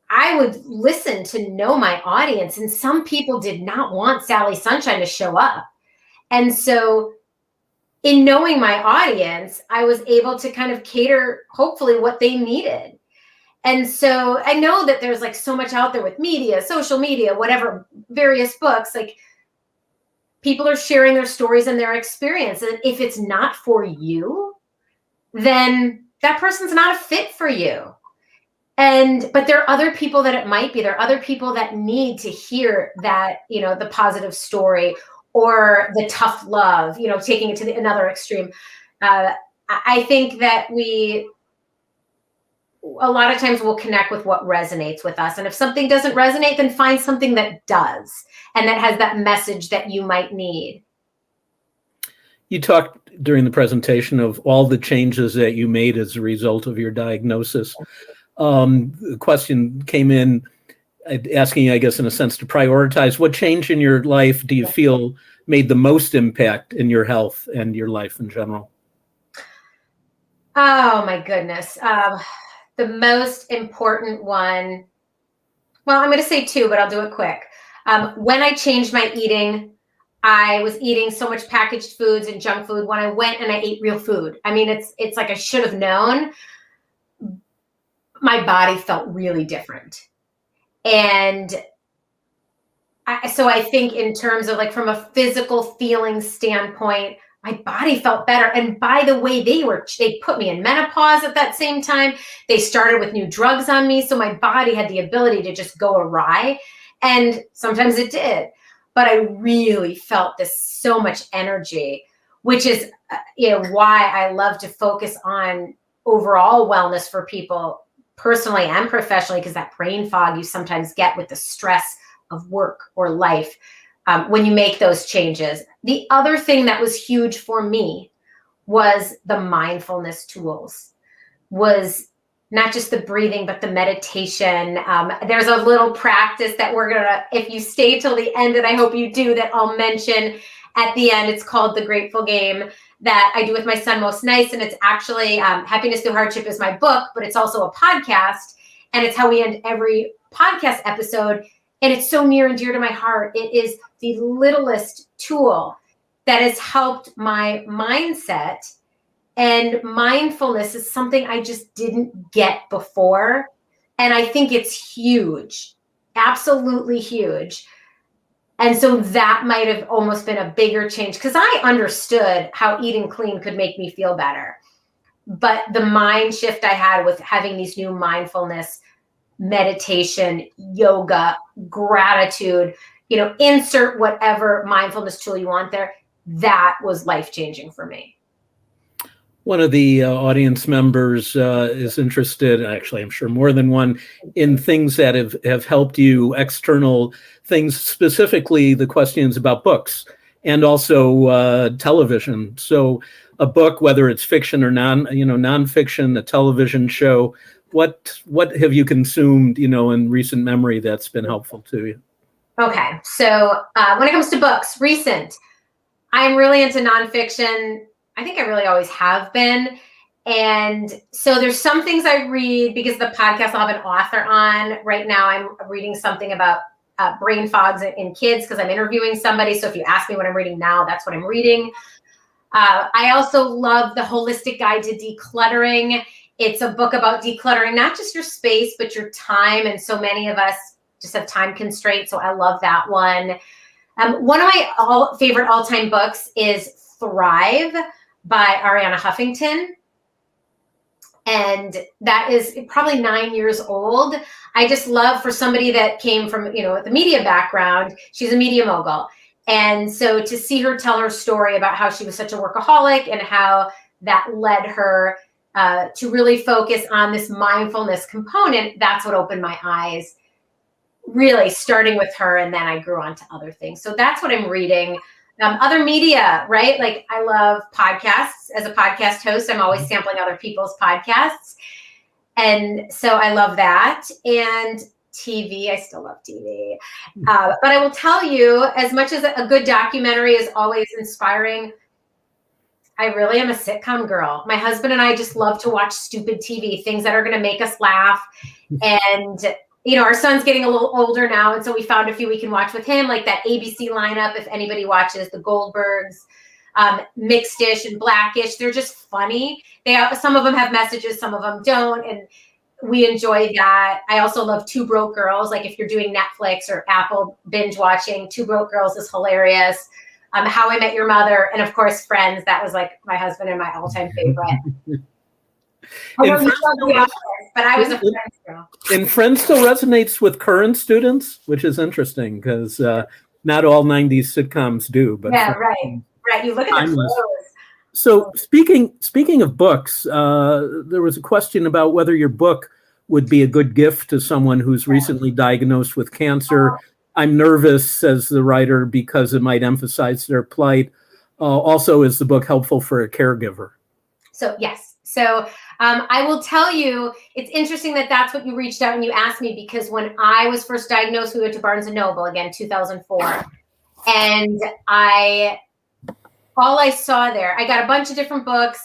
I would listen to know my audience. And some people did not want Sally Sunshine to show up. And so in knowing my audience, I was able to kind of cater, hopefully, what they needed. And so I know that there's like so much out there with media, social media, whatever, various books, like people are sharing their stories and their experience. And if it's not for you, then that person's not a fit for you. But there are other people that it might be. There are other people that need to hear that, the positive story or the tough love, taking it to another extreme. I think that we a lot of times we'll connect with what resonates with us. And if something doesn't resonate, then find something that does and that has that message that you might need. You talked during the presentation of all the changes that you made as a result of your diagnosis. The question came in asking, I guess, in a sense, to prioritize what change in your life do you feel made the most impact in your health and your life in general? Oh, my goodness. The most important one, well, I'm going to say two, but I'll do it quick. When I changed my eating, I was eating so much packaged foods and junk food. When I went and I ate real food, I mean, it's like I should have known. My body felt really different. And so I think in terms of like from a physical feeling standpoint, my body felt better. And by the way, they put me in menopause at that same time. They started with new drugs on me. So my body had the ability to just go awry. And sometimes it did. But I really felt this so much energy, which is why I love to focus on overall wellness for people personally and professionally, because that brain fog you sometimes get with the stress of work or life when you make those changes. The other thing that was huge for me was the mindfulness tools, was not just the breathing, but the meditation. There's a little practice that we're gonna, if you stay till the end, and I hope you do, that I'll mention at the end. It's called The Grateful Game, that I do with my son Most Nights. And it's actually Happiness Through Hardship is my book, but it's also a podcast. And it's how we end every podcast episode. And it's so near and dear to my heart. It is the littlest tool that has helped my mindset. And mindfulness is something I just didn't get before. And I think it's huge, absolutely huge. And so that might have almost been a bigger change, because I understood how eating clean could make me feel better. But the mind shift I had with having these new mindfulness, meditation, yoga, gratitude, insert whatever mindfulness tool you want there, that was life-changing for me. One of the audience members is interested, actually I'm sure more than one, in things that have helped you, external things, specifically the questions about books and also television. So a book, whether it's fiction or nonfiction, a television show, what have you consumed, in recent memory that's been helpful to you? Okay, so when it comes to books, recent, I'm really into nonfiction. I think I really always have been. And so there's some things I read because the podcast I'll have an author on. Right now I'm reading something about brain fogs in kids because I'm interviewing somebody. So if you ask me what I'm reading now, that's what I'm reading. I also love The Holistic Guide to Decluttering. It's a book about decluttering, not just your space, but your time. And so many of us just have time constraints. So I love that one. One of my favorite all-time books is Thrive by Arianna Huffington. And that is probably 9 years old. I just love, for somebody that came from, the media background, she's a media mogul. And so to see her tell her story about how she was such a workaholic and how that led her to really focus on this mindfulness component, that's what opened my eyes, really starting with her. And then I grew on to other things. So that's what I'm reading. Other media, right? Like I love podcasts. As a podcast host, I'm always sampling other people's podcasts. And so I love that. And TV, I still love TV. But I will tell you, as much as a good documentary is always inspiring, I really am a sitcom girl. My husband and I just love to watch stupid TV, things that are going to make us laugh. And our son's getting a little older now, and so we found a few we can watch with him, like that ABC lineup, if anybody watches The Goldbergs, Mixed-ish and Blackish. They're just funny. Some of them have messages, some of them don't, and we enjoy that. I also love Two Broke Girls. Like if you're doing Netflix or Apple binge watching, Two Broke Girls is hilarious. How I Met Your Mother, and of course Friends. That was like my husband and my all-time favorite. But I was a Friends girl. And Friends still resonates with current students, which is interesting because not all 90s sitcoms do. But yeah, right. You look at the clothes. So speaking of books, there was a question about whether your book would be a good gift to someone who's recently diagnosed with cancer. I'm nervous, says the writer, because it might emphasize their plight. Also, is the book helpful for a caregiver? So yes. So I will tell you, it's interesting that that's what you reached out and you asked me, because when I was first diagnosed, we went to Barnes & Noble, again, 2004. And all I saw there, I got a bunch of different books,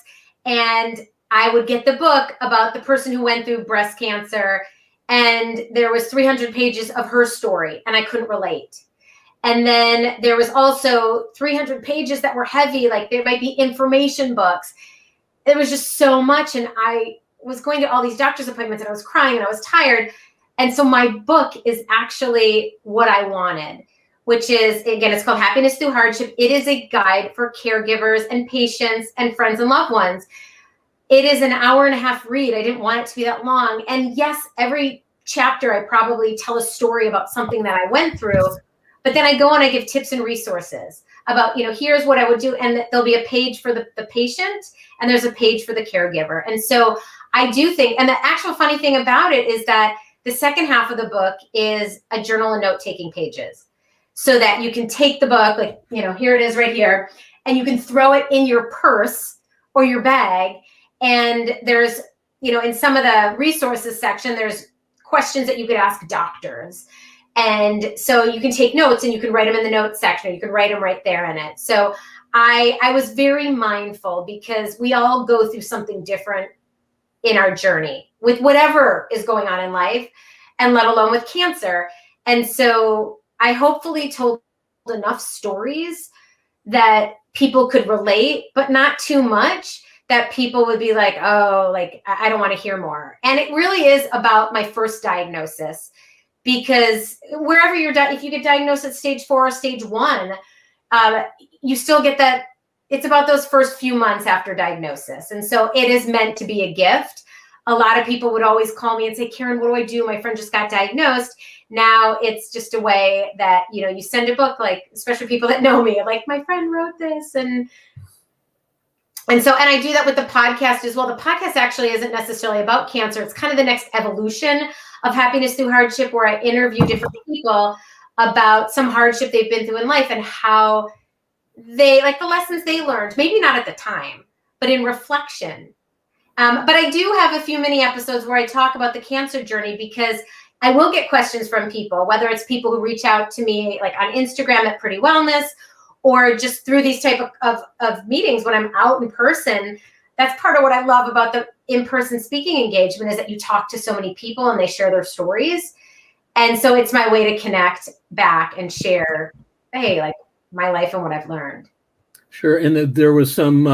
and I would get the book about the person who went through breast cancer, and there was 300 pages of her story, and I couldn't relate. And then there was also 300 pages that were heavy, like there might be information books. It was just so much, and I was going to all these doctor's appointments, and I was crying, and I was tired. And so my book is actually what I wanted, which is, again, it's called Happiness Through Hardship. It is a guide for caregivers and patients and friends and loved ones. It is an 1.5-hour read. I didn't want it to be that long. And yes, every chapter I probably tell a story about something that I went through, but then I go and I give tips and resources about, here's what I would do. And there'll be a page for the patient, and there's a page for the caregiver. And so I do think, and the actual funny thing about it is that the second half of the book is a journal and note-taking pages, so that you can take the book, like, here it is right here, and you can throw it in your purse or your bag. And there's, in some of the resources section, there's questions that you could ask doctors. And so you can take notes, and you can write them in the notes section, or you can write them right there in it. So I was very mindful, because we all go through something different in our journey with whatever is going on in life, and let alone with cancer. And so I hopefully told enough stories that people could relate, but not too much that people would be like, oh, like, I don't want to hear more. And it really is about my first diagnosis, because wherever if you get diagnosed at stage 4 or stage 1, you still get that. It's about those first few months after diagnosis. And so it is meant to be a gift. A lot of people would always call me and say, Caryn, what do I do? My friend just got diagnosed. Now it's just a way that, you send a book, like, especially people that know me, like, my friend wrote this. And I do that with the podcast as well. The podcast actually isn't necessarily about cancer. It's kind of the next evolution of Happiness Through Hardship, where I interview different people about some hardship they've been through in life, and how they, like, the lessons they learned, maybe not at the time, but in reflection. But I do have a few mini episodes where I talk about the cancer journey, because I will get questions from people, whether it's people who reach out to me, like on Instagram at Pretty Wellness, or just through these type of meetings when I'm out in person. That's part of what I love about the in-person speaking engagement, is that you talk to so many people and they share their stories. And so it's my way to connect back and share, hey, like, my life and what I've learned. Sure. And there was some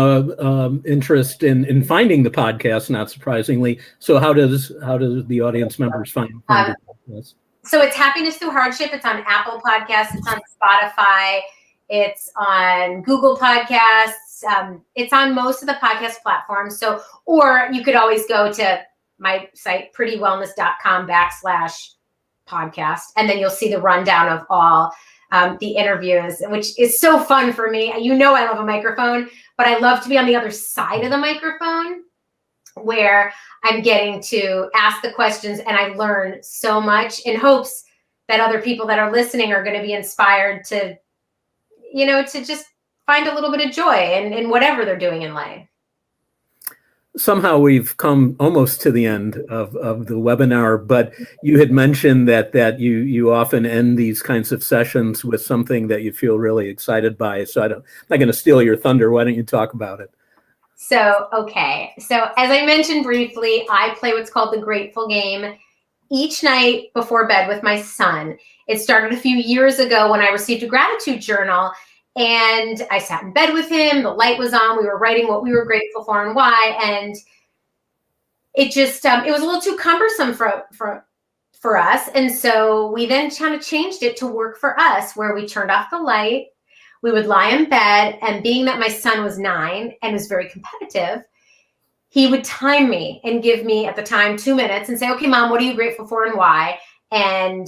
interest in finding the podcast, not surprisingly. So how does the audience members find the podcast? So it's Happiness Through Hardship. It's on Apple Podcasts. It's on Spotify. It's on Google Podcasts. It's on most of the podcast platforms. So, or you could always go to my site, prettywellness.com/podcast. And then you'll see the rundown of all the interviews, which is so fun for me. I love a microphone, but I love to be on the other side of the microphone, where I'm getting to ask the questions, and I learn so much, in hopes that other people that are listening are going to be inspired to, to just find a little bit of joy in whatever they're doing in life. Somehow we've come almost to the end of the webinar, but you had mentioned that you often end these kinds of sessions with something that you feel really excited by. So I'm not going to steal your thunder. Why don't you talk about it? So, okay. So as I mentioned briefly, I play what's called the Grateful Game each night before bed with my son. It started a few years ago when I received a gratitude journal, and I sat in bed with him. The light was on. We were writing what we were grateful for and why. And it just, it was a little too cumbersome for us. And so we then kind of changed it to work for us, where we turned off the light. We would lie in bed, and being that my son was 9 and was very competitive, he would time me and give me, at the time, 2 minutes and say, okay, Mom, what are you grateful for and why? And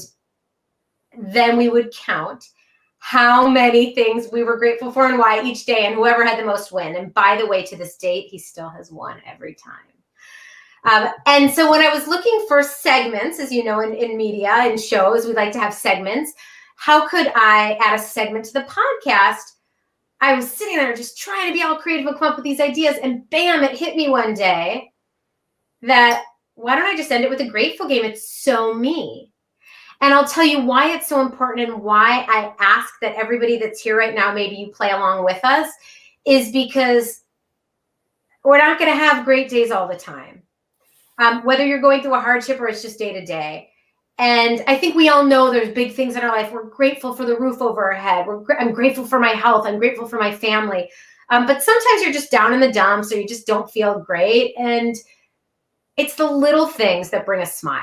then we would count. how many things we were grateful for and why each day, and whoever had the most win. And by the way, to this date, he still has won every time. And so when I was looking for segments, as you know, in media and shows, we like to have segments. How could I add a segment to the podcast? I was sitting there just trying to be all creative and come up with these ideas, and bam, it hit me one day that why don't I just end it with a grateful game? It's so me. And I'll tell you why it's so important and why I ask that everybody that's here right now, maybe you play along with us, is because we're not going to have great days all the time. Whether you're going through a hardship or it's just day to day. And I think we all know there's big things in our life. We're grateful for the roof over our head. I'm grateful for my health. I'm grateful for my family. But sometimes you're just down in the dumps, or you just don't feel great. And it's the little things that bring a smile.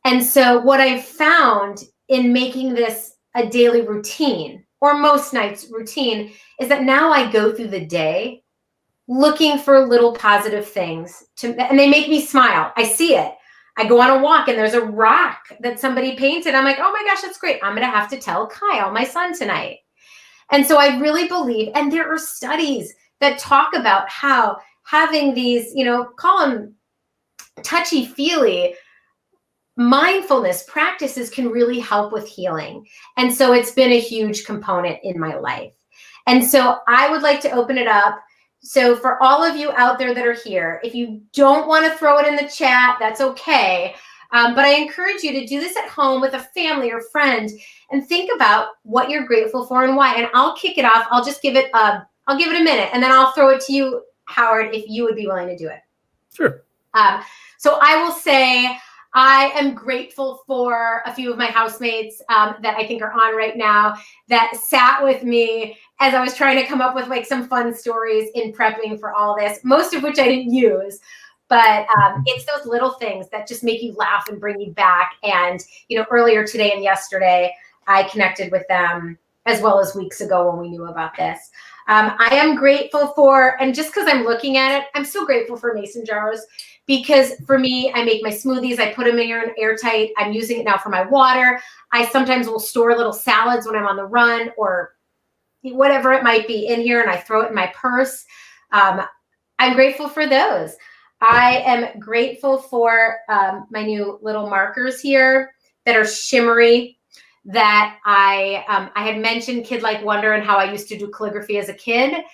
And so what I've found in making this a daily routine, or most nights routine, is that now I go through the day looking for little positive things, and they make me smile. I see it. I go on a walk and there's a rock that somebody painted. I'm like, oh my gosh, that's great. I'm going to have to tell Kyle, my son, tonight. And so I really believe, and there are studies that talk about how having these, call them touchy-feely mindfulness practices can really help with healing. And so it's been a huge component in my life. And so I would like to open it up. So for all of you out there that are here, if you don't want to throw it in the chat, that's okay. But I encourage you to do this at home with a family or friend and think about what you're grateful for and why. And I'll kick it off. I'll just give it a minute, and then I'll throw it to you, Howard, if you would be willing to do it. Sure. So I will say I am grateful for a few of my housemates that I think are on right now that sat with me as I was trying to come up with like some fun stories in prepping for all this, most of which I didn't use. But it's those little things that just make you laugh and bring you back. And, earlier today and yesterday, I connected with them as well as weeks ago when we knew about this. I am grateful for, and just because I'm looking at it, I'm so grateful for mason jars. Because for me, I make my smoothies, I put them in airtight. I'm using it now for my water. I sometimes will store little salads when I'm on the run or whatever it might be in here, and I throw it in my purse. I'm grateful for those. I am grateful for my new little markers here that are shimmery, that I had mentioned Kid Like Wonder and how I used to do calligraphy as a kid.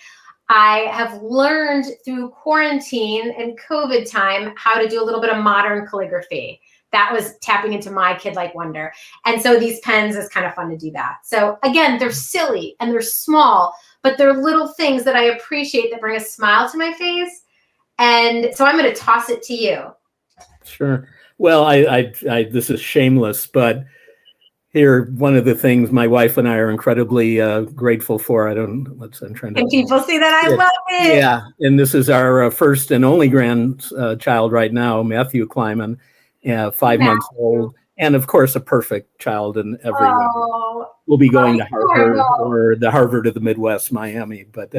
I have learned through quarantine and COVID time how to do a little bit of modern calligraphy. That was tapping into my Kid Like Wonder. And so these pens is kind of fun to do that. So again, they're silly and they're small, but they're little things that I appreciate that bring a smile to my face. And so I'm going to toss it to you. Sure. Well, I this is shameless, but here, one of the things my wife and I are incredibly grateful for. I'm trying to. Can people see that? I love it. Yeah, and this is our first and only grandchild right now, Matthew Kleiman, 5 months old, and of course a perfect child in every way. We'll be going to Harvard or the Harvard of the Midwest, Miami, but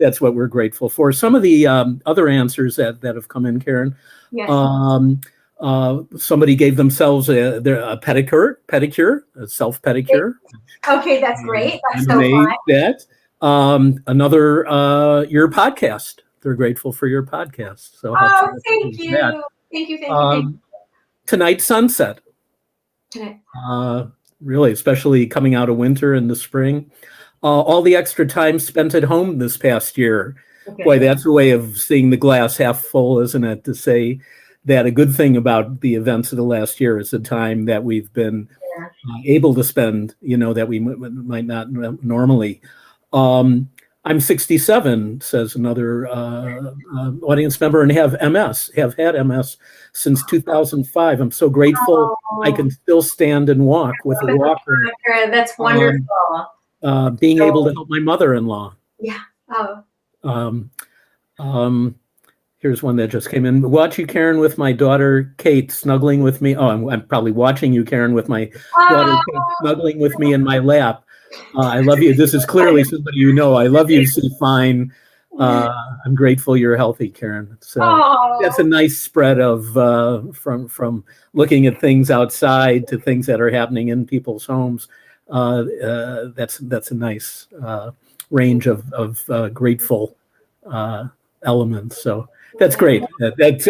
that's what we're grateful for. Some of the other answers that have come in, Caryn. Yes. Somebody gave themselves a pedicure, a self pedicure. Okay, that's great. That's so fun. Another your podcast. They're grateful for your podcast. So thank you. Thank you. Tonight, sunset. Tonight. Really, especially coming out of winter and the spring. All the extra time spent at home this past year. Okay. Boy, that's a way of seeing the glass half full, isn't it? To say that a good thing about the events of the last year is the time that we've been able to spend, that we might not normally. I'm 67, says another audience member, and have had MS since 2005. I'm so grateful I can still stand and walk with a walker. That's wonderful. Being able to help my mother-in-law. Yeah. Here's one that just came in. Watch you, Caryn, with my daughter, Kate, snuggling with me. I'm probably watching you, Caryn, with my daughter, Kate, snuggling with me in my lap. I love you. This is clearly somebody you know. I love you, see fine. I'm grateful you're healthy, Caryn. So that's a nice spread of from looking at things outside to things that are happening in people's homes. That's a nice range of grateful elements. So that's great.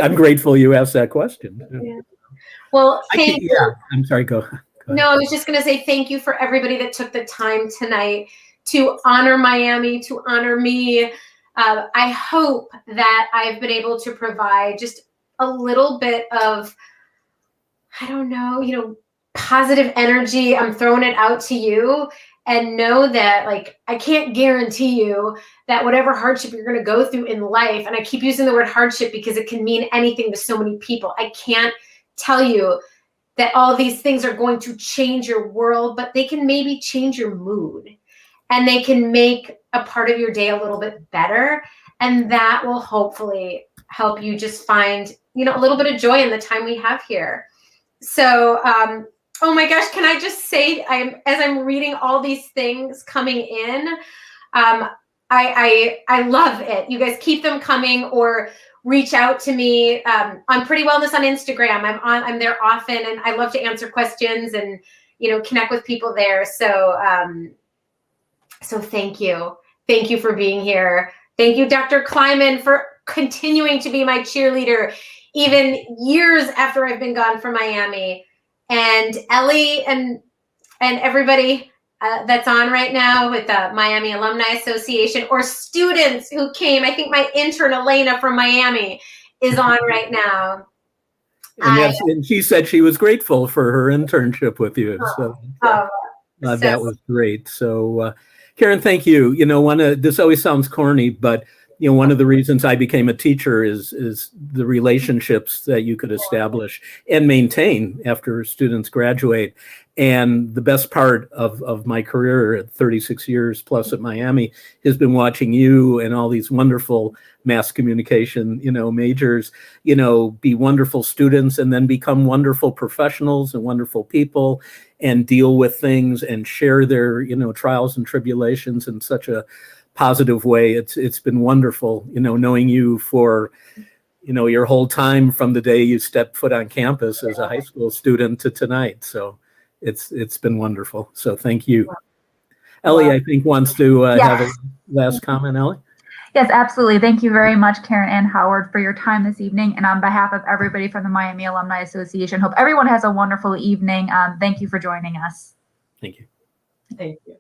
I'm grateful you asked that question. Yeah. Well, thank you. Yeah, I'm sorry. Go ahead. No, I was just going to say thank you for everybody that took the time tonight to honor Miami, to honor me. I hope that I've been able to provide just a little bit of, I don't know, positive energy. I'm throwing it out to you, and know that, like, I can't guarantee you that whatever hardship you're going to go through in life, and I keep using the word hardship because it can mean anything to so many people. I can't tell you that all these things are going to change your world, but they can maybe change your mood, and they can make a part of your day a little bit better. And that will hopefully help you just find, a little bit of joy in the time we have here. So, oh my gosh, can I just say, as I'm reading all these things coming in, I love it. You guys keep them coming, or reach out to me. I'm Pretty Wellness on Instagram. I'm there often, and I love to answer questions and, connect with people there. So, so thank you. Thank you for being here. Thank you, Dr. Kleiman, for continuing to be my cheerleader, even years after I've been gone from Miami. And Ellie and everybody that's on right now with the Miami Alumni Association, or students who came. I think my intern, Elena from Miami, is on right now. And she said she was grateful for her internship with you. So that was great. So, Caryn, thank you. This always sounds corny, but one of the reasons I became a teacher is the relationships that you could establish and maintain after students graduate. And the best part of my career at 36 years plus at Miami has been watching you and all these wonderful mass communication, majors, be wonderful students and then become wonderful professionals and wonderful people, and deal with things and share their, trials and tribulations in such a positive way. It's been wonderful, knowing you for, your whole time from the day you stepped foot on campus as a high school student to tonight. So it's been wonderful. So thank you. Ellie, I think, wants to have a last comment. Ellie? Yes, absolutely. Thank you very much, Caryn and Howard, for your time this evening. And on behalf of everybody from the Miami Alumni Association, hope everyone has a wonderful evening. Thank you for joining us. Thank you. Thank you.